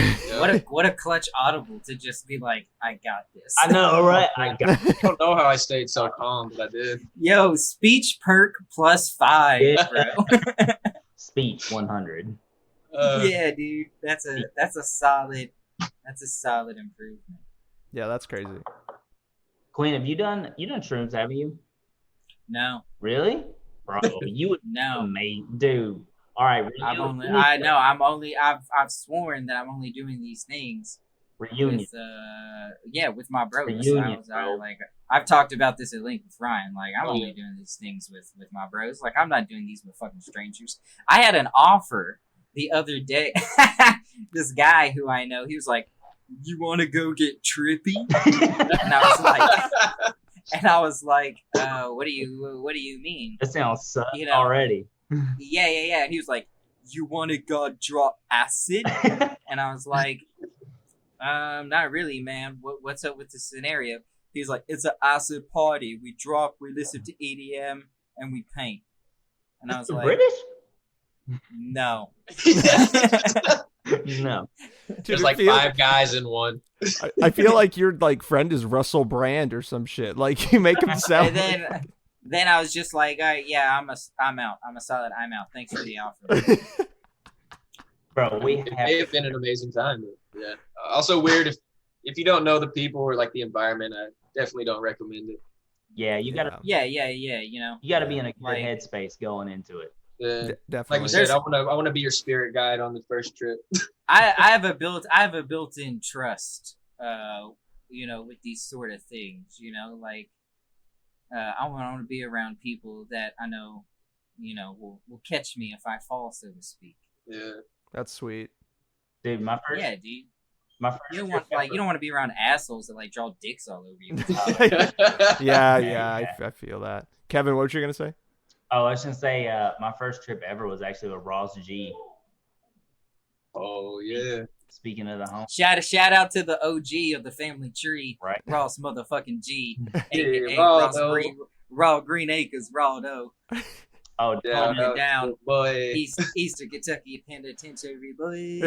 what a clutch audible to just be like, I got this.
I know, right?
I don't know how I stayed so calm, but I did.
Yo, speech perk +5, bro.
Speech 100.
Yeah, dude, that's a solid improvement.
Yeah, that's crazy.
Quinn, have you done shrooms? Have you?
No.
Really, bro? You would dude. All right,
I've sworn that I'm only doing these things.
Reunion.
With my bros.
Reunion,
I've talked about this at length with Ryan. Like, I'm only doing these things with my bros. Like, I'm not doing these with fucking strangers. I had an offer the other day. This guy who I know, he was like, "You want to go get trippy?" And I was like, what do you mean?
That sounds sus already.
Yeah. And he was like, "You want to go drop acid?" And I was like, not really, man. What's up with the scenario? He's like, "It's an acid party. We drop, we listen to EDM, and we paint." And I was like,
British?
No.
No.
There's like 5 guys in one.
I feel like your like friend is Russell Brand or some shit. Like you make him sound.
And then I was just like, all right, yeah, I'm out. I'm a solid. I'm out. Thanks for the offer.
Bro,
It may have been an amazing time. But yeah. Also weird if you don't know the people or like the environment, I definitely don't recommend it.
Yeah, you gotta.
Yeah. You know,
You gotta be in a good
Like-
headspace going into it.
Definitely.
Like you said, I want to be your spirit guide on the first trip.
I have a built-in trust, you know, with these sort of things. You know, like I want to be around people that I know, you know, will catch me if I fall, so to speak.
Yeah.
That's sweet.
Dude, my first
Dude.
my first
You don't
trip
want
ever-
you don't want to be around assholes that like draw dicks all over you.
Yeah, I feel that. Kevin, what were you gonna say?
Oh, I was gonna say my first trip ever was actually with Ross G.
Oh yeah.
Speaking of the home,
Shout out to the OG of the family tree,
right?
Ross motherfucking G, aka
Yeah,
Ross
Raldo.
Raw Green Acres, Raldo.
Oh,
Yeah,
Holding it down.
boy.
Eastern Kentucky penitentiary boy.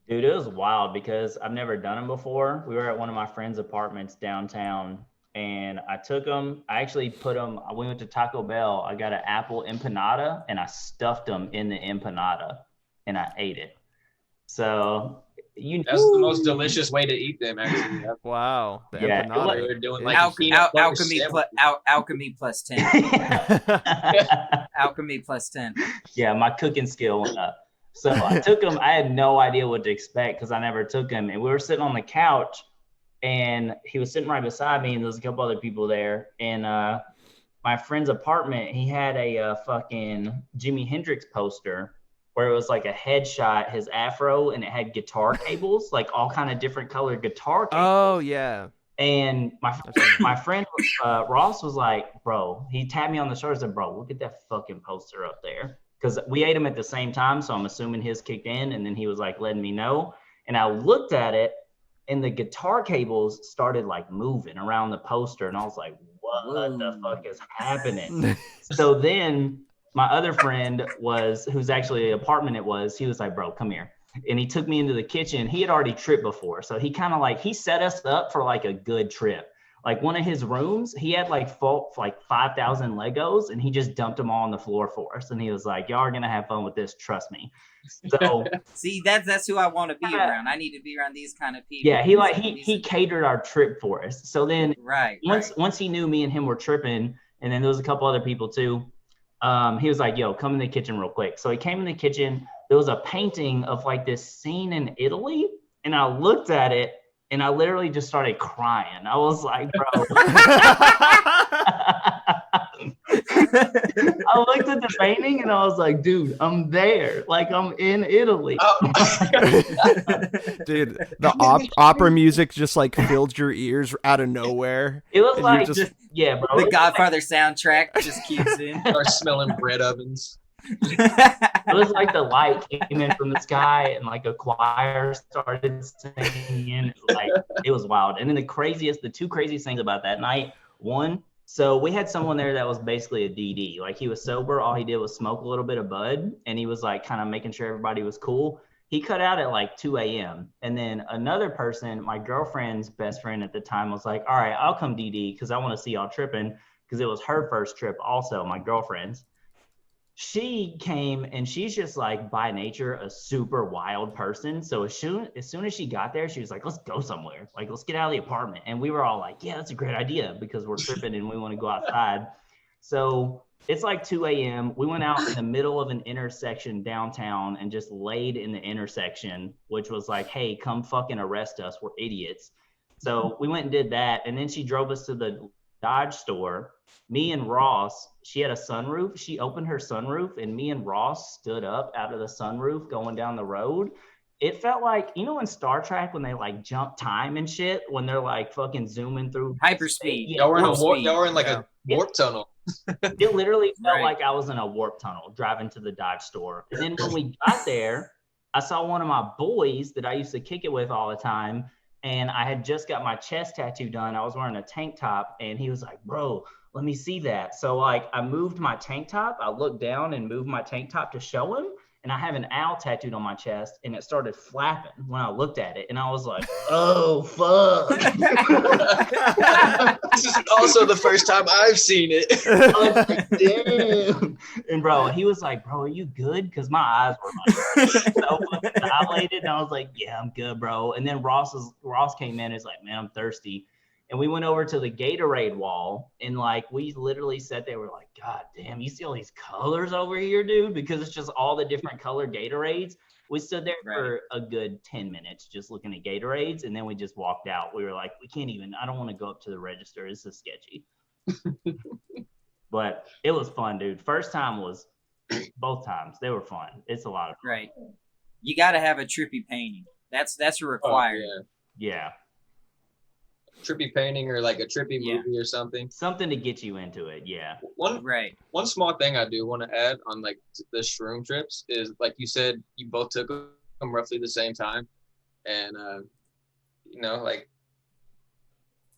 dude, it was wild because I've never done them before. We were at one of my friends' apartments downtown, and I took them. I actually put them. We went to Taco Bell. I got an apple empanada, and I stuffed them in the empanada, and I ate it. So
That's the most delicious way to eat them, actually.
Wow. The
Yeah,
empanada.
They were doing like
Interesting.
Alchemy plus 10. Alchemy plus 10.
Yeah, my cooking skill went up. So I took them. I had no idea what to expect because I never took them. And we were sitting on the couch, and he was sitting right beside me, and there was a couple other people there. And my friend's apartment, he had a fucking Jimi Hendrix poster where it was like a headshot, his afro, and it had guitar cables, like all kind of different colored guitar cables.
Oh yeah.
And my friend Ross was like, bro, he tapped me on the shoulder and said, bro, look at that fucking poster up there. Because we ate them at the same time, so I'm assuming his kicked in, and then he was like letting me know. And I looked at it, and the guitar cables started like moving around the poster, and I was like, what the fuck is happening? So then my other friend whose actually the apartment it was, he was like, bro, come here. And he took me into the kitchen. He had already tripped before. So he kind of like, he set us up for like a good trip. Like one of his rooms, he had like 5,000 Legos, and he just dumped them all on the floor for us. And he was like, y'all are going to have fun with this. Trust me. So
See, that's who I want to be around. I need to be around these kind of people.
yeah, he catered our trip for us. So then once he knew me and him were tripping, and then there was a couple other people too, he was like, yo, come in the kitchen real quick. So he came in the kitchen. There was a painting of like this scene in Italy, and I looked at it, and I literally just started crying. I was like, bro. I looked at the painting, and I was like, dude, I'm there. Like, I'm in Italy.
Dude, the opera music just like filled your ears out of nowhere.
It was like, yeah, bro.
The Godfather soundtrack just keeps in.
Start smelling bread ovens.
It was like the light came in from the sky, and like a choir started singing. Like, it was wild. And then the two craziest things about that night, one, so we had someone there that was basically a DD. Like, he was sober. All he did was smoke a little bit of bud, and he was like kind of making sure everybody was cool. He cut out at like 2 a.m. And then another person, my girlfriend's best friend at the time, was like, all right, I'll come DD because I want to see y'all tripping, because it was her first trip also, my girlfriend's. She came, and she's just like by nature a super wild person. So as soon as she got there, she was like, let's go somewhere. Like, let's get out of the apartment. And we were all like, yeah, that's a great idea, because we're tripping and we want to go outside. So it's like 2 a.m. We went out in the middle of an intersection downtown and just laid in the intersection, which was like, hey, come fucking arrest us. We're idiots. So we went and did that. And then she drove us to the Dodge store. Me and Ross, she had a sunroof. She opened her sunroof, and me and Ross stood up out of the sunroof going down the road. It felt like, you know, in Star Trek when they like jump time and shit, when they're like fucking zooming through
hyperspeed.
Yeah,
Y'all were in like a warp tunnel.
It literally felt like I was in a warp tunnel driving to the Dodge store. And then when we got there, I saw one of my boys that I used to kick it with all the time. And I had just got my chest tattoo done. I was wearing a tank top, and he was like, bro, let me see that. So like I moved my tank top. I looked down and moved my tank top to show him. And I have an owl tattooed on my chest, and it started flapping when I looked at it. And I was like, oh, fuck.
This is also the first time I've seen it.
I was like, damn. And bro, he was like, bro, are you good? Because my eyes were like so dilated. And I was like, yeah, I'm good, bro. And then Ross came in and was like, man, I'm thirsty. And we went over to the Gatorade wall, and like we literally sat there. We're like, God damn, you see all these colors over here, dude? Because it's just all the different colored Gatorades. We stood there for a good 10 minutes just looking at Gatorades, and then we just walked out. We were like, we can't even. I don't want to go up to the register. This is sketchy. But it was fun, dude. First time was both times. They were fun. It's a lot of fun.
Right. You got to have a trippy painting. That's a required.
Oh,
Yeah.
Trippy painting or like a trippy movie or something.
Something to get you into it, yeah.
One small thing I do want to add on like the shroom trips is, like you said, you both took them roughly the same time, and you know, like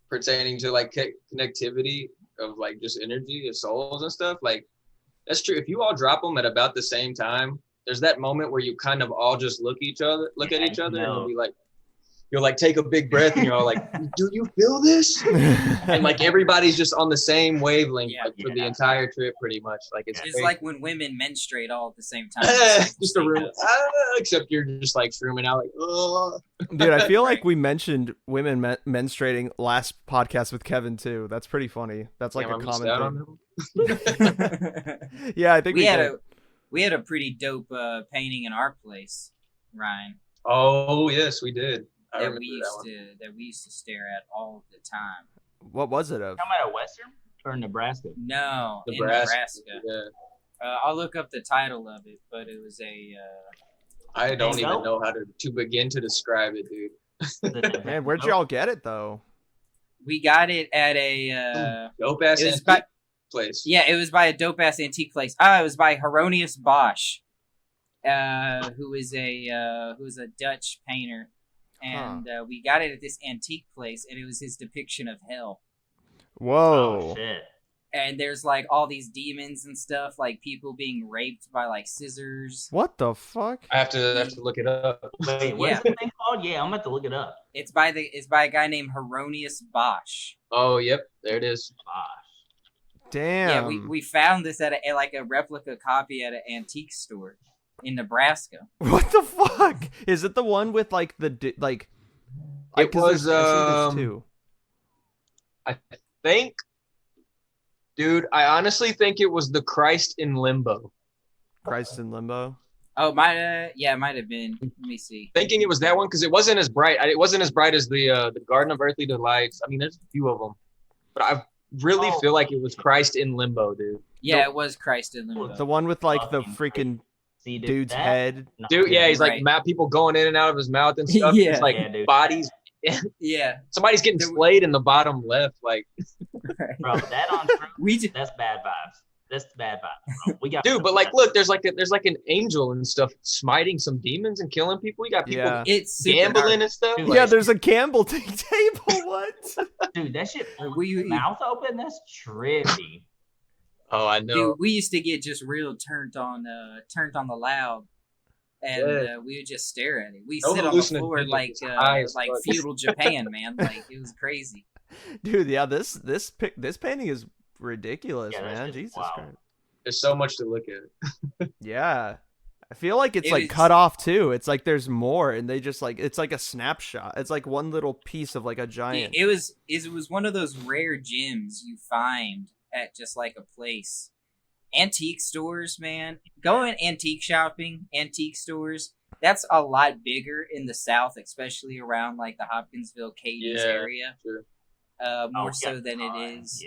pertaining to like connectivity of like just energy of souls and stuff. Like that's true. If you all drop them at about the same time, there's that moment where you kind of all just look at each other, and you'll be like. You'll like take a big breath and you're all like, do you feel this? And like everybody's just on the same wavelength for the entire trip pretty much. Like it's
like when women menstruate all at the same time.
Just a room, except you're just like shrooming out like, oh.
Dude, I feel like we mentioned women menstruating last podcast with Kevin too. That's pretty funny. That's like a common thing. Yeah, I think
we had a pretty dope painting in our place, Ryan.
Oh yes, we did.
That we used to stare at all the time.
What was it of?
Talking about Western or Nebraska?
No,
Nebraska.
In Nebraska. Yeah. I'll look up the title of it, but it was a.
I don't even know how to begin to describe it, dude.
Man, where'd y'all get it though?
We got it at a
dope ass antique place.
Yeah, it was by a dope ass antique place. It was by Hieronymus Bosch, who is a Dutch painter. And we got it at this antique place, and it was his depiction of hell.
Whoa.
Oh, shit.
And there's like all these demons and stuff, like people being raped by like scissors.
What the fuck?
I have to look it up.
Wait, what's the thing called? Yeah, I'm about to look it up.
It's by a guy named Hieronymus Bosch.
Oh, yep, there it is.
Bosch.
Damn.
Yeah, we found this at a replica copy at an antique store in Nebraska.
What the fuck? Is it the one with like the like?
It was
there's two.
I think, dude. I honestly think it was the Christ in Limbo.
Christ in Limbo.
Oh, it might have been. Let me see.
Thinking it was that one because it wasn't as bright. It wasn't as bright as the Garden of Earthly Delights. I mean, there's a few of them, but I really feel like it was Christ in Limbo, dude.
Yeah, it was Christ in Limbo.
The one with like the freaking dude's head.
Dude, yeah, he's like people going in and out of his mouth and stuff.
Yeah.
It's like bodies.
Yeah.
Somebody's getting slayed in the bottom left. Like,
bro, that on truth, that's bad vibes. That's bad vibes, bro. We got
dude, but like, look, there's like an angel and stuff smiting some demons and killing people. You got people gambling and stuff.
Dude, yeah, there's a gamble table. What?
Dude, that shit. Mouth open. That's trippy.
Oh, I know.
Dude, we used to get just real turned on the loud, and we would just stare at it. We sit on the floor like feudal Japan, man. Like it was crazy.
Dude, yeah, this painting is ridiculous, man. Jesus Christ.
There's so much to look at.
Yeah. I feel like it's like cut off too. It's like there's more, and they just like it's like a snapshot. It's like one little piece of like a giant.
It was one of those rare gems you find at just like a place. Antique stores, man. Going antique shopping, antique stores, that's a lot bigger in the South, especially around like the Hopkinsville, Cadiz area.
Sure.
More so than it is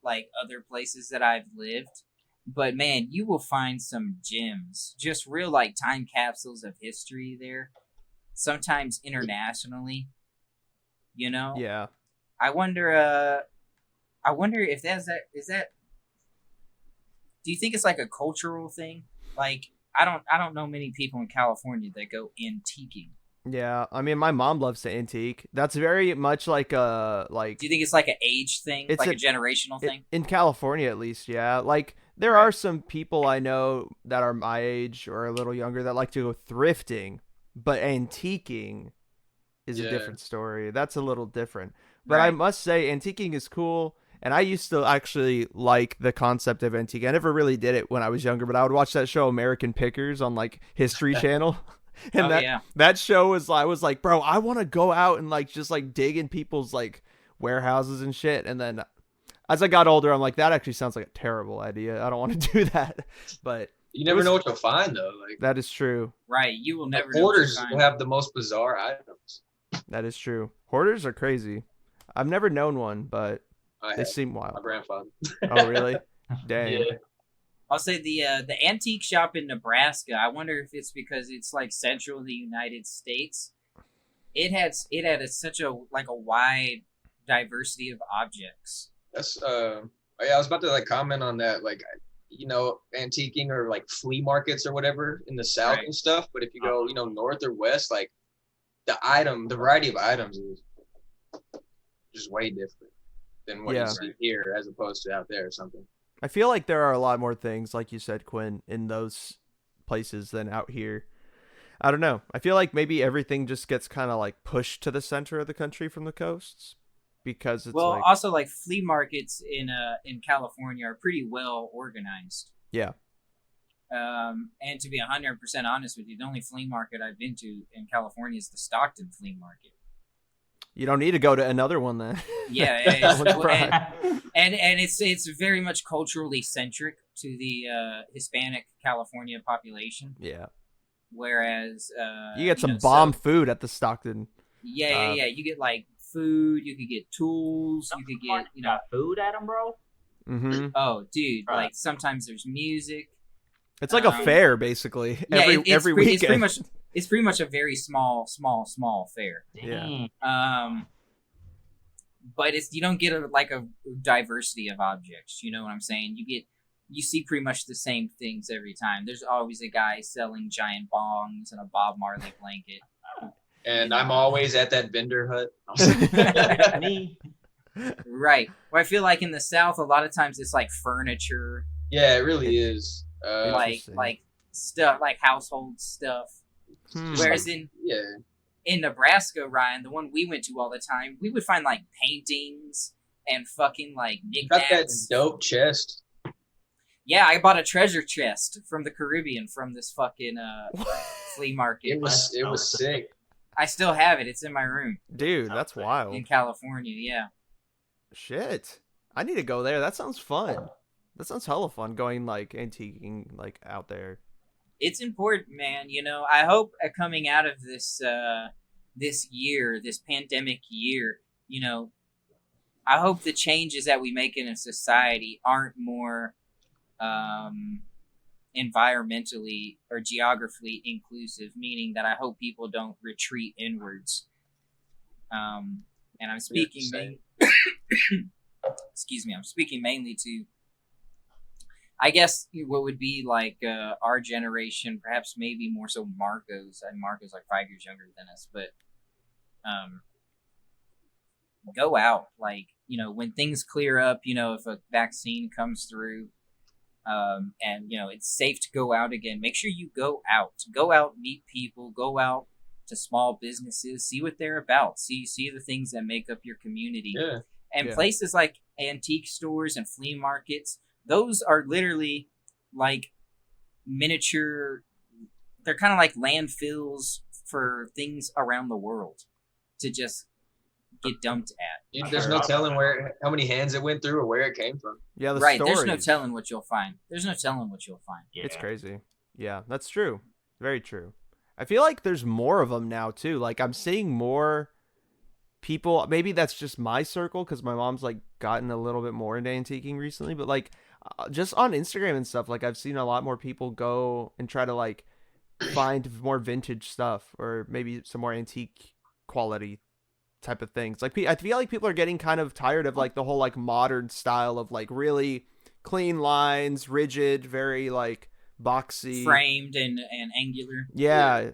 like other places that I've lived. But man, you will find some gems, just real like time capsules of history there. Sometimes internationally, you know.
Yeah.
I wonder if is that. Do you think it's like a cultural thing? Like I don't know many people in California that go antiquing.
Yeah, I mean, my mom loves to antique. That's very much like a like.
Do you think it's like an age thing,
It's
like
a-
a generational thing?
In California, at least, yeah. Like there
Right.
are some people I know that are my age or a little younger that like to go thrifting, but antiquing is a
Yeah.
different story. That's a little different. But I
Right.
must say, antiquing is cool. And I used to actually like the concept of antique. I never really did it when I was younger, but I would watch that show American Pickers on like History Channel. And
Oh,
that
yeah.
that show was I was like, bro, I want to go out and like just like dig in people's like warehouses and shit. And then as I got older, I'm like, that actually sounds like a terrible idea. I don't want to do that. But
You never
was-
know what you'll find though. Like
that is true.
Right. You will never
like,
know what you
hoarders
find.
will have the most bizarre items.
That is true. Hoarders are crazy. I've never known one, but
I
they
have
seem
my
wild.
grandfather.
Oh, really? Dang.
Yeah.
I'll say the antique shop in Nebraska. I wonder if it's because it's like central in the United States. It had such a like a wide diversity of objects.
That's yeah, I was about to like comment on that, like you know, antiquing or like flea markets or whatever in the South
Right.
and stuff. But if you go, you know, north or west, like the variety of items is just way different than what
Yeah.
you see here as opposed to out there or something.
I feel like there are a lot more things, like you said, Quinn, in those places than out here. I don't know. I feel like maybe everything just gets kind of like pushed to the center of the country from the coasts because it's
Well,
like,
also like flea markets in California are pretty well organized.
yeah,
And to be 100% honest with you, the only flea market I've been to in California is the Stockton flea market.
you don't need to go to another one then.
Yeah, and it's very much culturally centric to the Hispanic California population.
Yeah,
Whereas
you get some
know,
bomb
so-
food at the Stockton.
yeah. You get like food, you could get tools, you could get
got food at them, bro.
Mm-hmm.
oh dude,
Right.
like sometimes there's music.
It's like a fair, basically.
Yeah,
Every
it's
weekend.
it's pretty much a very small fair.
Yeah.
Dang.
But you don't get a diversity of objects. You know what I'm saying? You see pretty much the same things every time. There's always a guy selling giant bongs and a Bob Marley blanket.
And I'm always at that vendor hut.
Me.
Right. Well, I feel like in the South, a lot of times it's like furniture,
Yeah, it really is.
Interesting.
like stuff, like household stuff.
Hmm.
Whereas in
yeah,
Nebraska, Ryan, the one we went to all the time, we would find like paintings and fucking like
got that
knickknacks.
dope chest.
Yeah, I bought a treasure chest from the Caribbean from this fucking flea market.
It was sick.
I still have it. It's in my room
Dude, that's
in
wild.
California. Yeah.
Shit. I need to go there. That sounds fun. That sounds hella fun going like antiquing like out there.
It's important, man. You know, I hope coming out of this this pandemic year, you know, I hope the changes that we make in a society aren't more environmentally or geographically inclusive, meaning that I hope people don't retreat inwards. And I'm speaking excuse me, I'm speaking mainly to, I guess, what would be like our generation, perhaps maybe more so Marco's. And Marco's like 5 years younger than us, but go out, like, you know, when things clear up, you know, if a vaccine comes through, and you know it's safe to go out again, make sure you go out, meet people, go out to small businesses, see what they're about, see the things that make up your community.
Yeah.
And
Yeah.
places like antique stores and flea markets, those are literally like miniature, they're kind of like landfills for things around the world to just get dumped at.
There's no telling how many hands it went through or where it came from.
Yeah, the
Right,
stories.
there's no telling what you'll find.
Yeah.
It's crazy. Yeah, that's true. Very true. I feel like there's more of them now too. Like I'm seeing more people. Maybe that's just my circle because my mom's like gotten a little bit more into antiquing recently. But like just on Instagram and stuff, like I've seen a lot more people go and try to like find more vintage stuff or maybe some more antique quality type of things. Like I feel like people are getting kind of tired of like the whole like modern style of like really clean lines, rigid, very like boxy,
Framed and angular.
yeah.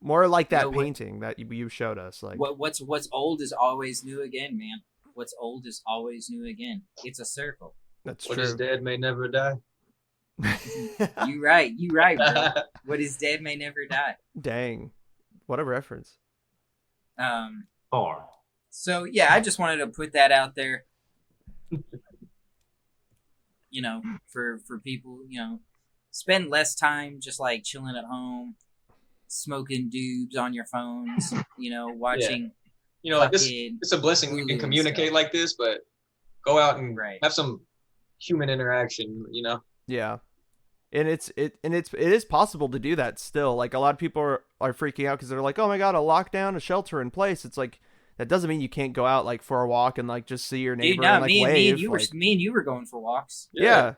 More like that
You know,
painting that you showed us. Like
what's old is always new again, man. What's old is always new again. It's a circle.
that's
What is
true.
dead may never die.
You right, bro. What is dead may never die.
Dang, what a reference.
Far.
So yeah, I just wanted to put that out there. You know, for people, you know, spend less time just like chilling at home, smoking doobs on your phones, you know, watching.
You know, like this,
fucking
it's a blessing we
Hulu
can
and
communicate
stuff.
like this, but go out and
Right.
have some human interaction, you know?
Yeah. And it is possible to do that still. Like a lot of people are freaking out because they're like, oh my god, a lockdown, a shelter in place. It's like that doesn't mean you can't go out like for a walk and like just see your neighbor
Dude, no,
and like
me
wave.
and you
like,
were going for walks.
yeah.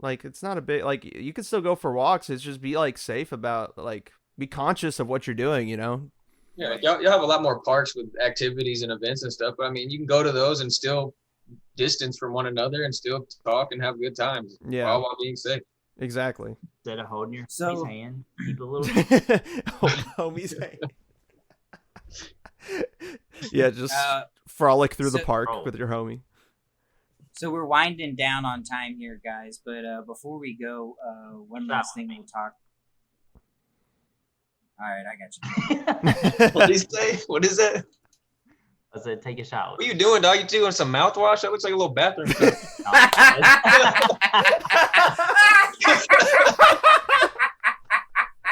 Like it's not a bit like you can still go for walks. It's just be like safe about like be conscious of what you're doing, you know?
Yeah, y'all have a lot more parks with activities and events and stuff, but I mean, you can go to those and still distance from one another and still talk and have good times while being safe.
Exactly.
Instead of holding your
So-
hand, keep a little.
Homie's hand. Yeah, just frolic through the
so-
park with your homie.
So we're winding down on time here, guys. But before we go, one last thing we'll talk. All right, I got you.
What did he say? What is that?
I said, take a shower.
What are you doing, dog? You doing some mouthwash? That looks like a little bathroom.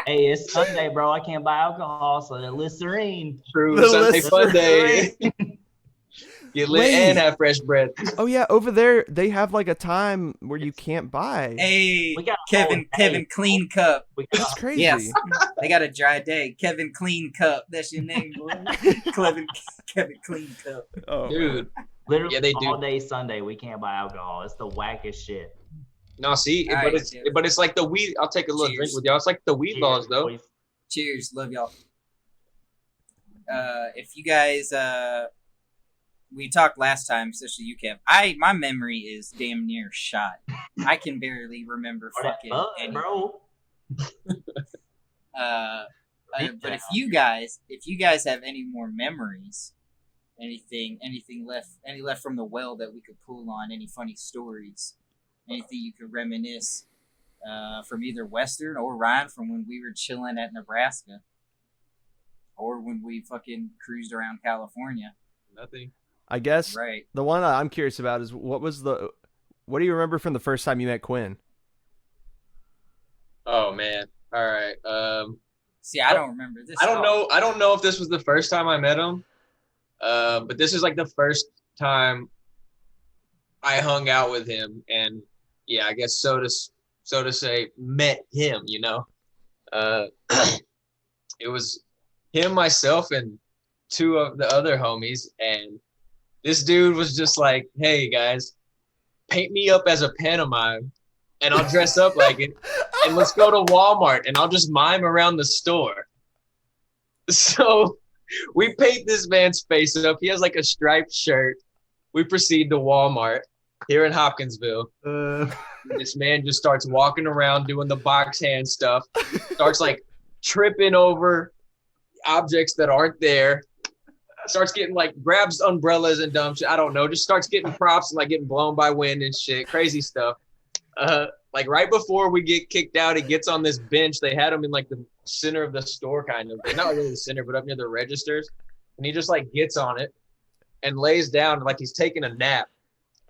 Hey, it's Sunday, bro. I can't buy alcohol, so the Listerine.
True.
The
Sunday fun day.
Listerine.
Get lit
Wait.
and have fresh breath.
Oh yeah, over there they have like a time where you can't buy.
Hey,
We got a
Kevin,
whole
Kevin
day.
Clean Cup.
We
That's
got,
crazy.
Yes, they got a dry day. Kevin Clean Cup. That's your name, boy. Kevin Clean Cup.
Oh,
Dude.
literally
Yeah, they do.
all day Sunday. We can't buy alcohol. It's the wackest shit.
No, see,
All
but
right,
it's like the weed. I'll take a little drink
Cheers.
with y'all. It's like the weed
Cheers,
laws, though.
boys.
Cheers, love y'all. If you guys, we talked last time, especially you, Kev. My memory is damn near shot. I can barely remember
Or that
fucking
bud,
anything.
bro.
But if you guys have any more memories, anything left from the well that we could pull on, any funny stories, anything you could reminisce from either Western or Ryan from when we were chilling at Nebraska, or when we fucking cruised around California.
Nothing.
I guess
Right.
the one I'm curious about is what do you remember from the first time you met Quinn?
Oh man. All right.
See, I don't remember this.
I don't
at all.
know. I don't know if this was the first time I met him, but this is like the first time I hung out with him, and yeah, I guess so to say, met him. You know, it was him, myself, and two of the other homies, and this dude was just like, "Hey guys, paint me up as a pantomime, and I'll dress up like it, and let's go to Walmart, and I'll just mime around the store." So we paint this man's face up. He has like a striped shirt. We proceed to Walmart here in Hopkinsville. This man just starts walking around doing the box hand stuff, starts like tripping over objects that aren't there, starts getting like grabs umbrellas and dumb shit. I don't know, just starts getting props and like getting blown by wind and shit, crazy stuff. Like right before we get kicked out, he gets on this bench. They had him in like the center of the store, kind of, not really the center, but up near the registers. And he just like gets on it and lays down like he's taking a nap.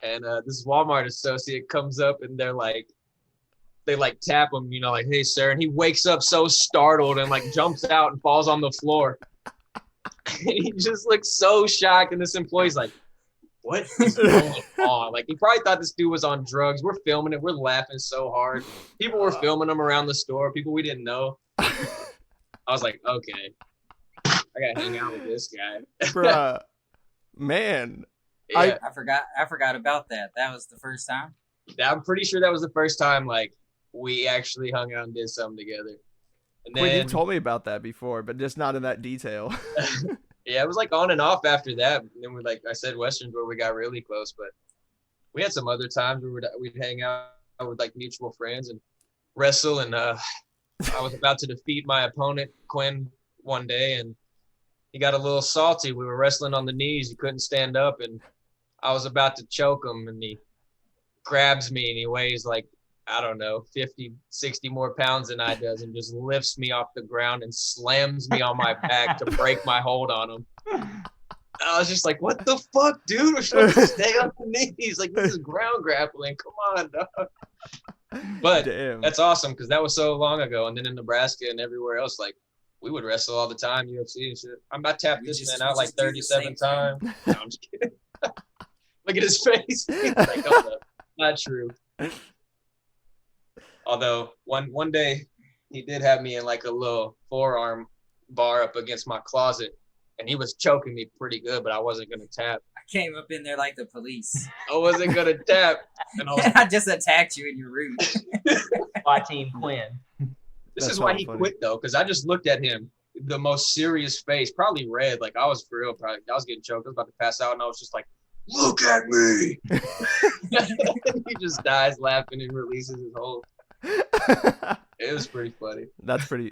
And this Walmart associate comes up and they like tap him, you know, like, "Hey sir," and he wakes up so startled and like jumps out and falls on the floor. And he just looks so shocked, and this employee's like, "What is going on?" Like, he probably thought this dude was on drugs. We're filming it. We're laughing so hard. People were filming him around the store. People we didn't know. I was like, okay, I gotta hang out with this guy.
Bruh. Man.
Yeah,
I forgot about that. That was the first time.
I'm pretty sure that was the first time like we actually hung out and did something together. And
Quinn,
then
you told me about that before, but just not in that detail.
yeah, it was like on and off after that. And then we, like I said, Western's where we got really close, but we had some other times where we'd hang out with like mutual friends and wrestle. And I was about to defeat my opponent, Quinn, one day, and he got a little salty. We were wrestling on the knees. He couldn't stand up, and I was about to choke him, and he grabs me, and he weighs like, I don't know, 50, 60 more pounds than I does, and just lifts me off the ground and slams me on my back to break my hold on him. I was just like, what the fuck, dude? We're supposed to stay on the knees. Like, this is ground grappling. Come on, dog. But
Damn.
that's awesome because that was so long ago. And then in Nebraska and everywhere else, like, we would wrestle all the time, UFC and shit. I'm about to tap this man out like 37 times. No, I'm just kidding. Look at his face. He's like, oh, no, not true. Although one day he did have me in like a little forearm bar up against my closet, and he was choking me pretty good, but I wasn't gonna tap.
I came up in there like the police.
I wasn't gonna tap, and
I just attacked you in your room.
My team Quinn.
This
That's
is why
so
he
funny.
quit though, because I just looked at him, the most serious face, probably red, like I was for real, probably I was getting choked, I was about to pass out, and I was just like, "Look at me!" He just dies laughing and releases his whole. It was pretty funny.
That's pretty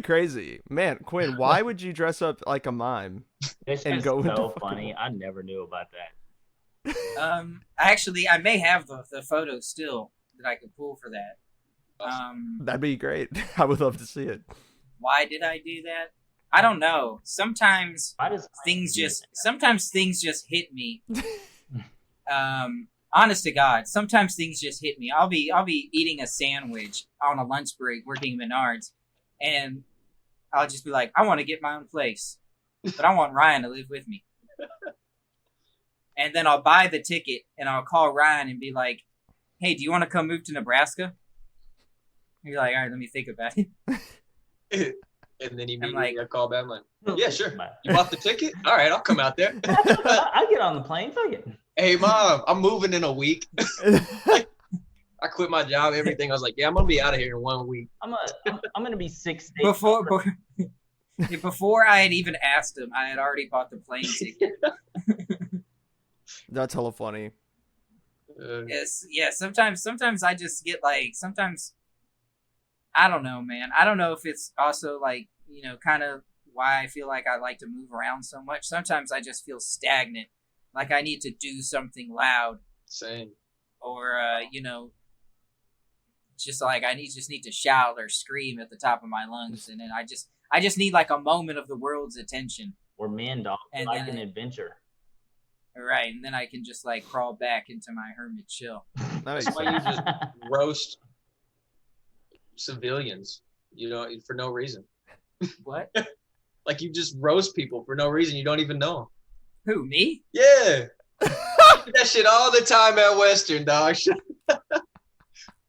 crazy, man. Quinn, why would you dress up like a mime?
It's
And
just
go into
so
fucking
funny. I never knew about that.
Actually, I may have the photo still that I could pull for that.
That'd be great. I would love to see it.
Why did I do that? I don't know. Sometimes
Why does
things just hit me. Honest to God, sometimes things just hit me. I'll be eating a sandwich on a lunch break working at Menards, and I'll just be like, I want to get my own place, but I want Ryan to live with me. And then I'll buy the ticket, and I'll call Ryan and be like, hey, do you want to come move to Nebraska? And you're like, all right, let me think about it.
And then
I'm like,
I call back, I'm like, yeah, sure. You bought the ticket? All right, I'll come out there.
I get on the plane. Fuck it.
Hey, Mom, I'm moving in a week. I quit my job, everything. I was like, yeah, I'm going to be out of here in 1 week.
I'm gonna be 6 days.
Before I had even asked him, I had already bought the plane ticket.
That's hella funny.
Yes, yeah. Sometimes I just get like, sometimes I don't know, man. I don't know if it's also like, you know, kind of why I feel like I like to move around so much. Sometimes I just feel stagnant, like I need to do something loud.
Same.
Or you know, just like I just need to shout or scream at the top of my lungs, and then I just need like a moment of the world's attention.
We're men, dog.
And
Like
then-
an adventure.
Right, and then I can just like crawl back into my hermit chill.
That makes
That's why you
sense.
just roast civilians, you know, for no reason.
What?
Like you just roast people for no reason. You don't even know
Who, me?
them. Yeah. That shit all the time at Western, dog.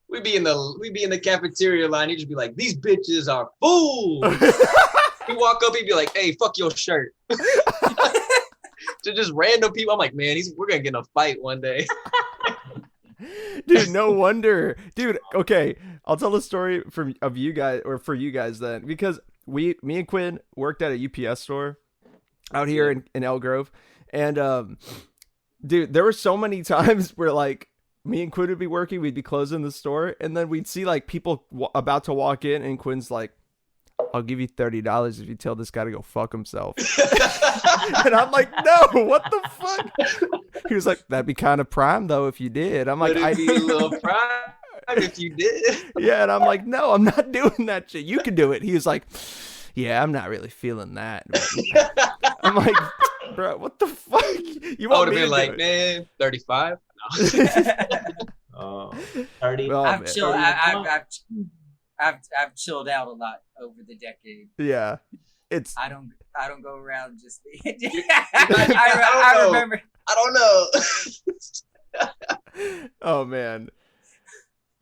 We be in the cafeteria line. You just be like, these bitches are fools. You walk up, he'd be like, hey, fuck your shirt. To just random people. I'm like, man, we're gonna get in a fight one day.
Dude, no wonder. Dude, okay, I'll tell the story of you guys, or for you guys then, because me and Quinn worked at a UPS store out here in Elk Grove, and dude, there were so many times where like me and Quinn would be working, we'd be closing the store, and then we'd see like people about to walk in, and Quinn's like, I'll give you $30 if you tell this guy to go fuck himself. And I'm like, no, what the fuck? He was like, that'd be kind of prime though if you did. I'm like,
It'd be a little prime if you did.
yeah, and I'm like, no, I'm not doing that shit. You can do it. He was like, yeah, I'm not really feeling that. But I'm like, bro, what the fuck? You
I
want
would
me
have
to
been
do
like,
it?
man, 35. No.
30.
Well,
I've
man.
chilled. I've chilled out a lot over the decade.
Yeah, it's
I don't go around just.
I
I
don't know.
remember.
I don't know.
oh man,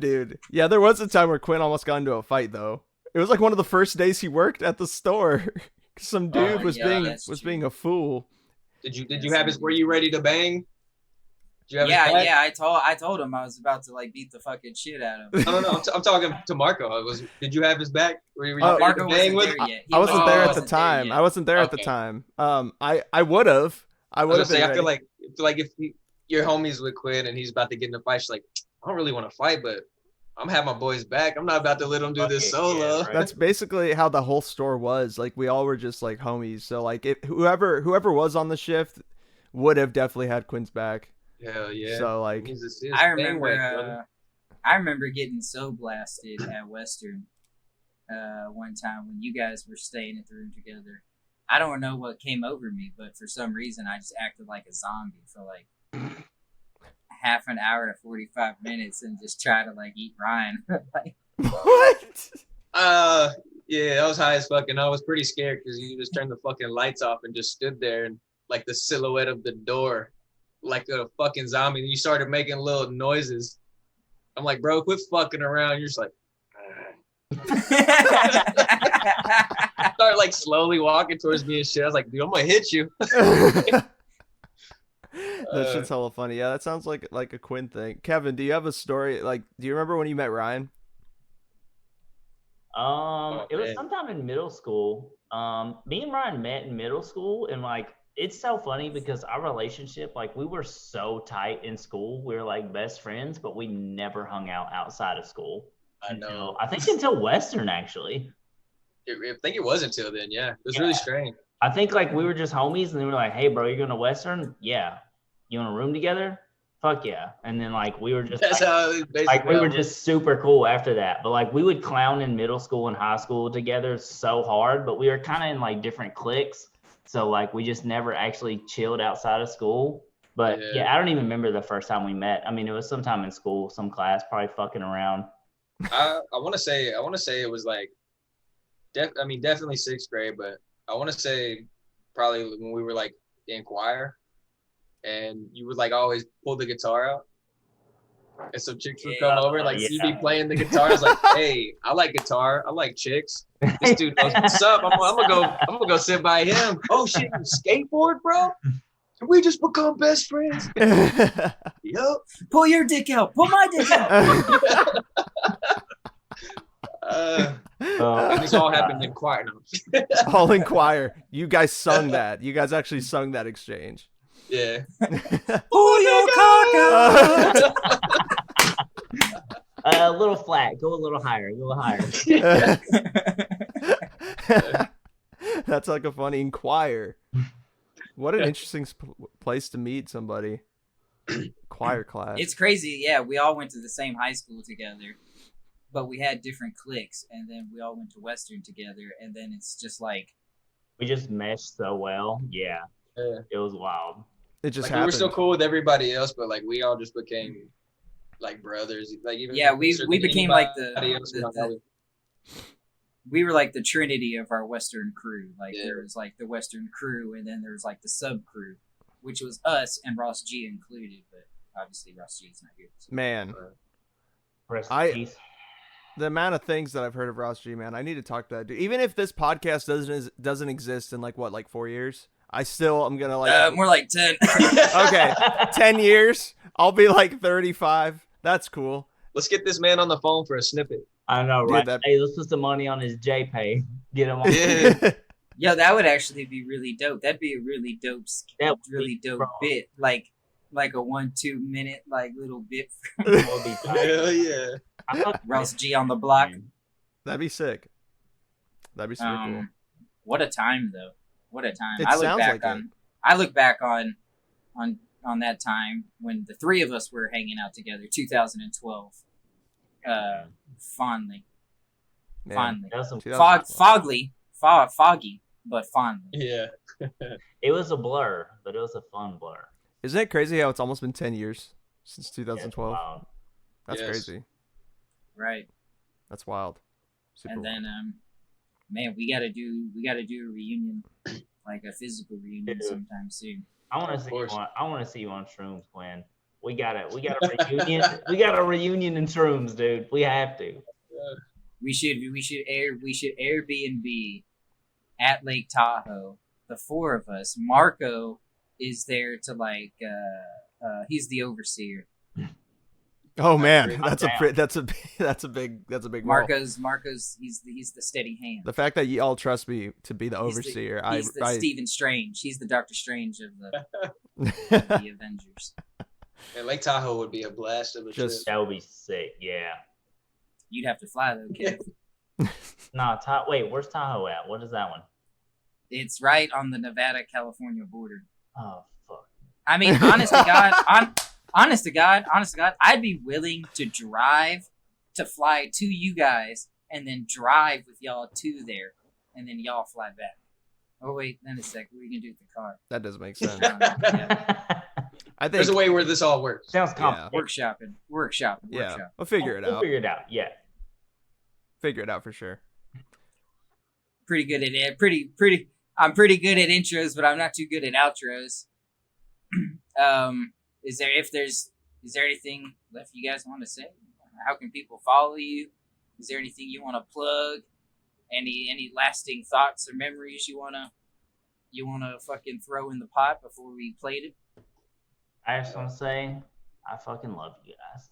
dude. Yeah, there was a time where Quinn almost got into a fight though. It was like one of the first days he worked at the store. Some dude was
that's true.
being a fool.
Did you have his? Were you ready to bang? Did you have his back?
Yeah. I told him I was about to like beat the fucking shit out of him.
I don't know. I'm talking to Marco. Did you have his back? Were you
Oh,
ready
Marco
to bang
wasn't
with?
there yet. He
I wasn't there at the
wasn't
time.
yet.
I wasn't there at the
Okay.
time. I would have. I
I
would
was
have.
gonna say, I feel like if your homie's with Quinn and he's about to get in a fight, she's like, I don't really want to fight, but I'm having my boys back. I'm not about to let them do this
Fuck it,
solo.
yeah, right.
That's basically how the whole store was. Like we all were just like homies. So like whoever was on the shift would have definitely had Quinn's back.
Hell yeah.
So like
I remember getting so blasted at Western one time when you guys were staying in the room together. I don't know what came over me, but for some reason I just acted like a zombie for like half an hour to 45 minutes and just try to like eat Ryan. Like,
what?
Yeah, I was high as fuck, and I was pretty scared because you just turned the fucking lights off and just stood there and like the silhouette of the door, like a fucking zombie. And you started making little noises. I'm like, bro, quit fucking around. You're just like, start like slowly walking towards me and shit. I was like, dude, I'm gonna hit you.
That shit's hella funny. Yeah, that sounds like a Quinn thing. Kevin, do you have a story? Like, do you remember when you met Ryan?
It was sometime in middle school. Me and Ryan met in middle school, and like it's so funny because our relationship, like we were so tight in school. We were like best friends, but we never hung out outside of school.
I know.
I think until Western, actually.
I think it was until then, yeah. It was really strange.
I think like we were just homies, and they were like, "Hey, bro, you're going to Western? Yeah. You want a room together? Fuck yeah!" And then like we were just
That's how it basically
like we were just super cool after that. But like we would clown in middle school and high school together so hard, but we were kind of in like different cliques. So like we just never actually chilled outside of school. But yeah, I don't even remember the first time we met. I mean, it was sometime in school, some class, probably fucking around.
I want to say it was like, definitely sixth grade, but I want to say probably when we were like in choir, and you would like always pull the guitar out, and some chicks would come over and like you'd be playing the guitar. I was like, hey, I like guitar, I like chicks. This dude knows what's up. I'm gonna go sit by him. Oh shit, you skateboard, bro? Can we just become best friends? Yup.
pull your dick out. Pull my dick out.
This all happened in choir. No.
All in choir. You guys sung that. You guys actually sung that exchange.
Yeah.
Pull your cock out.
A little flat. Go a little higher. Go a little higher.
That's like a funny choir. What an interesting place to meet somebody. Choir class.
It's crazy. Yeah, we all went to the same high school together, but we had different cliques, and then we all went to Western together, and then it's just like
we just meshed so well. Yeah. It was wild.
It just
like,
happened.
we were still cool with everybody else, but like we all just became like brothers. Like even
we became like we were like the trinity of our Western crew. Like there was like the Western crew, and then there was like the sub crew, which was us and Ross G included. But obviously Ross G is not here. So.
Man, the amount of things that I've heard of Ross G, man, I need to talk to that dude. Even if this podcast doesn't exist in like 4 years, I still am gonna like
more like 10.
Okay, 10 years. I'll be like 35. That's cool.
Let's get this man on the phone for a snippet.
I know, right?
Dude,
hey, let's put some money on his JPay. Get him on.
Yeah.
Yo, that would actually be really dope. That'd be a really dope, bit. Like a 1-2 minute like little bit.
Hell yeah.
Ross G on the block.
That'd be sick. That'd be super cool.
What a time, though. What a time.
It
I look back on that time when the three of us were hanging out together, 2012. Fondly.
Man,
Fondly. Foggy, but fondly.
Yeah.
It was a blur, but it was a fun blur.
Isn't it crazy how it's almost been 10 years since 2012?
Wow.
That's crazy.
Right.
That's wild. Super
and then man, we gotta do a reunion, like a physical reunion sometime soon.
I want to see you on shrooms, Quinn. We got a reunion. We got a reunion in shrooms, dude. We have to.
We should Airbnb at Lake Tahoe. The four of us. Marco is there to like he's the overseer.
Oh man, that's a big
Marco's he's the steady hand.
The fact that you all trust me to be the overseer,
he's the Stephen Strange. He's the Doctor Strange of the Avengers.
And Lake Tahoe would be a blast of a trip.
That would be sick. Yeah.
You'd have to fly though, Kev.
No, wait, where's Tahoe at? What is that one?
It's right on the Nevada-California border.
Oh, fuck.
I mean, honest to God, I'd be willing to drive to fly to you guys and then drive with y'all to there, and then y'all fly back. Oh wait, then a sec. We can do it with the car.
That doesn't make sense.
Yeah.
I think
There's a way where this all works.
Sounds complicated.
Workshopping.
Yeah, we'll figure it out.
We'll figure it out. Yeah.
Figure it out for sure.
Pretty good at it. I'm pretty good at intros, but I'm not too good at outros. Is there anything left you guys want to say? How can people follow you? Is there anything you want to plug? Any lasting thoughts or memories you wanna fucking throw in the pot before we played it?
I just want to say, I fucking love you guys.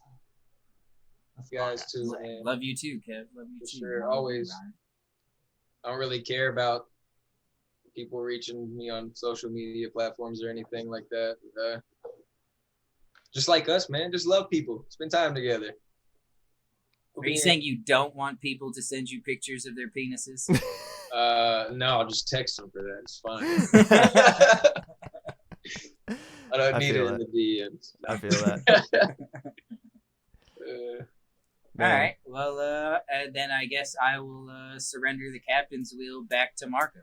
That's
You guys too, man.
Love you too, Kev. Love you
For
too.
sure, always. I don't really care about people reaching me on social media platforms or anything like that. Just like us, man. Just love people. Spend time together.
Are you saying you don't want people to send you pictures of their penises?
No, I'll just text them for that. It's fine. I don't need it in the DMs.
I feel that.
All right. Well, then I guess I will surrender the captain's wheel back to Marco.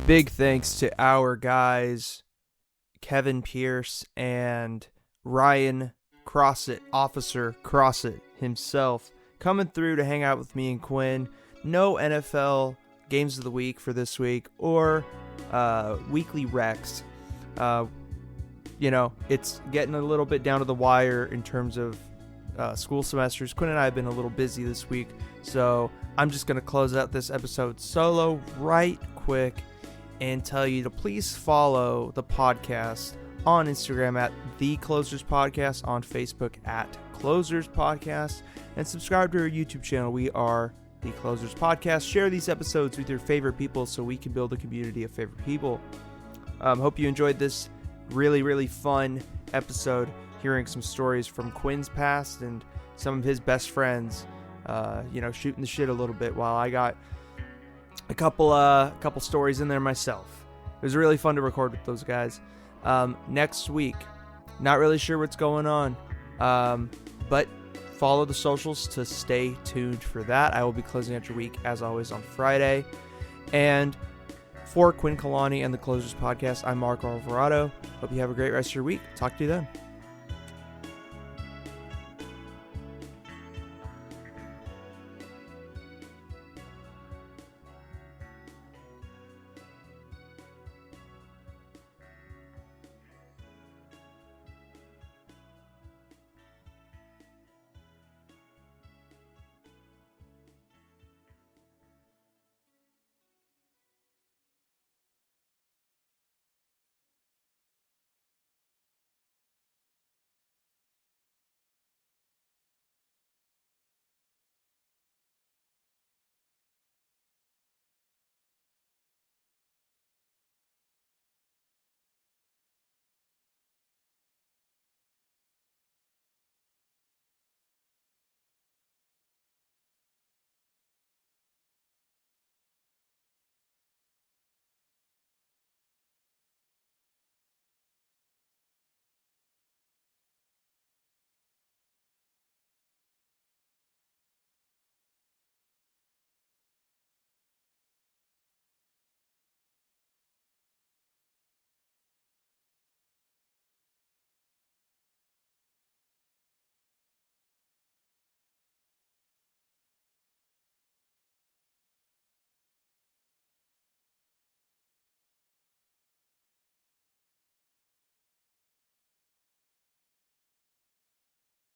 Big thanks to our guys, Kevin Pierce and Ryan Crossett, Officer Crossett himself, coming through to hang out with me and Quinn. No NFL games of the week for this week or weekly recs. It's getting a little bit down to the wire in terms of school semesters. Quinn and I have been a little busy this week, so I'm just going to close out this episode solo right quick and tell you to please follow the podcast on Instagram at The Closers Podcast, on Facebook at Closers Podcast, and subscribe to our YouTube channel. We are The Closers Podcast. Share these episodes with your favorite people so we can build a community of favorite people. Hope you enjoyed this really, really fun episode, hearing some stories from Quinn's past and some of his best friends, shooting the shit a little bit while I got a couple stories in there myself. It was really fun to record with those guys. Next week, not really sure what's going on, but follow the socials to stay tuned for that. I will be closing out your week as always on Friday. And for Quinn Kalani and the Closers Podcast, I'm Marco Alvarado. Hope you have a great rest of your week. Talk to you then.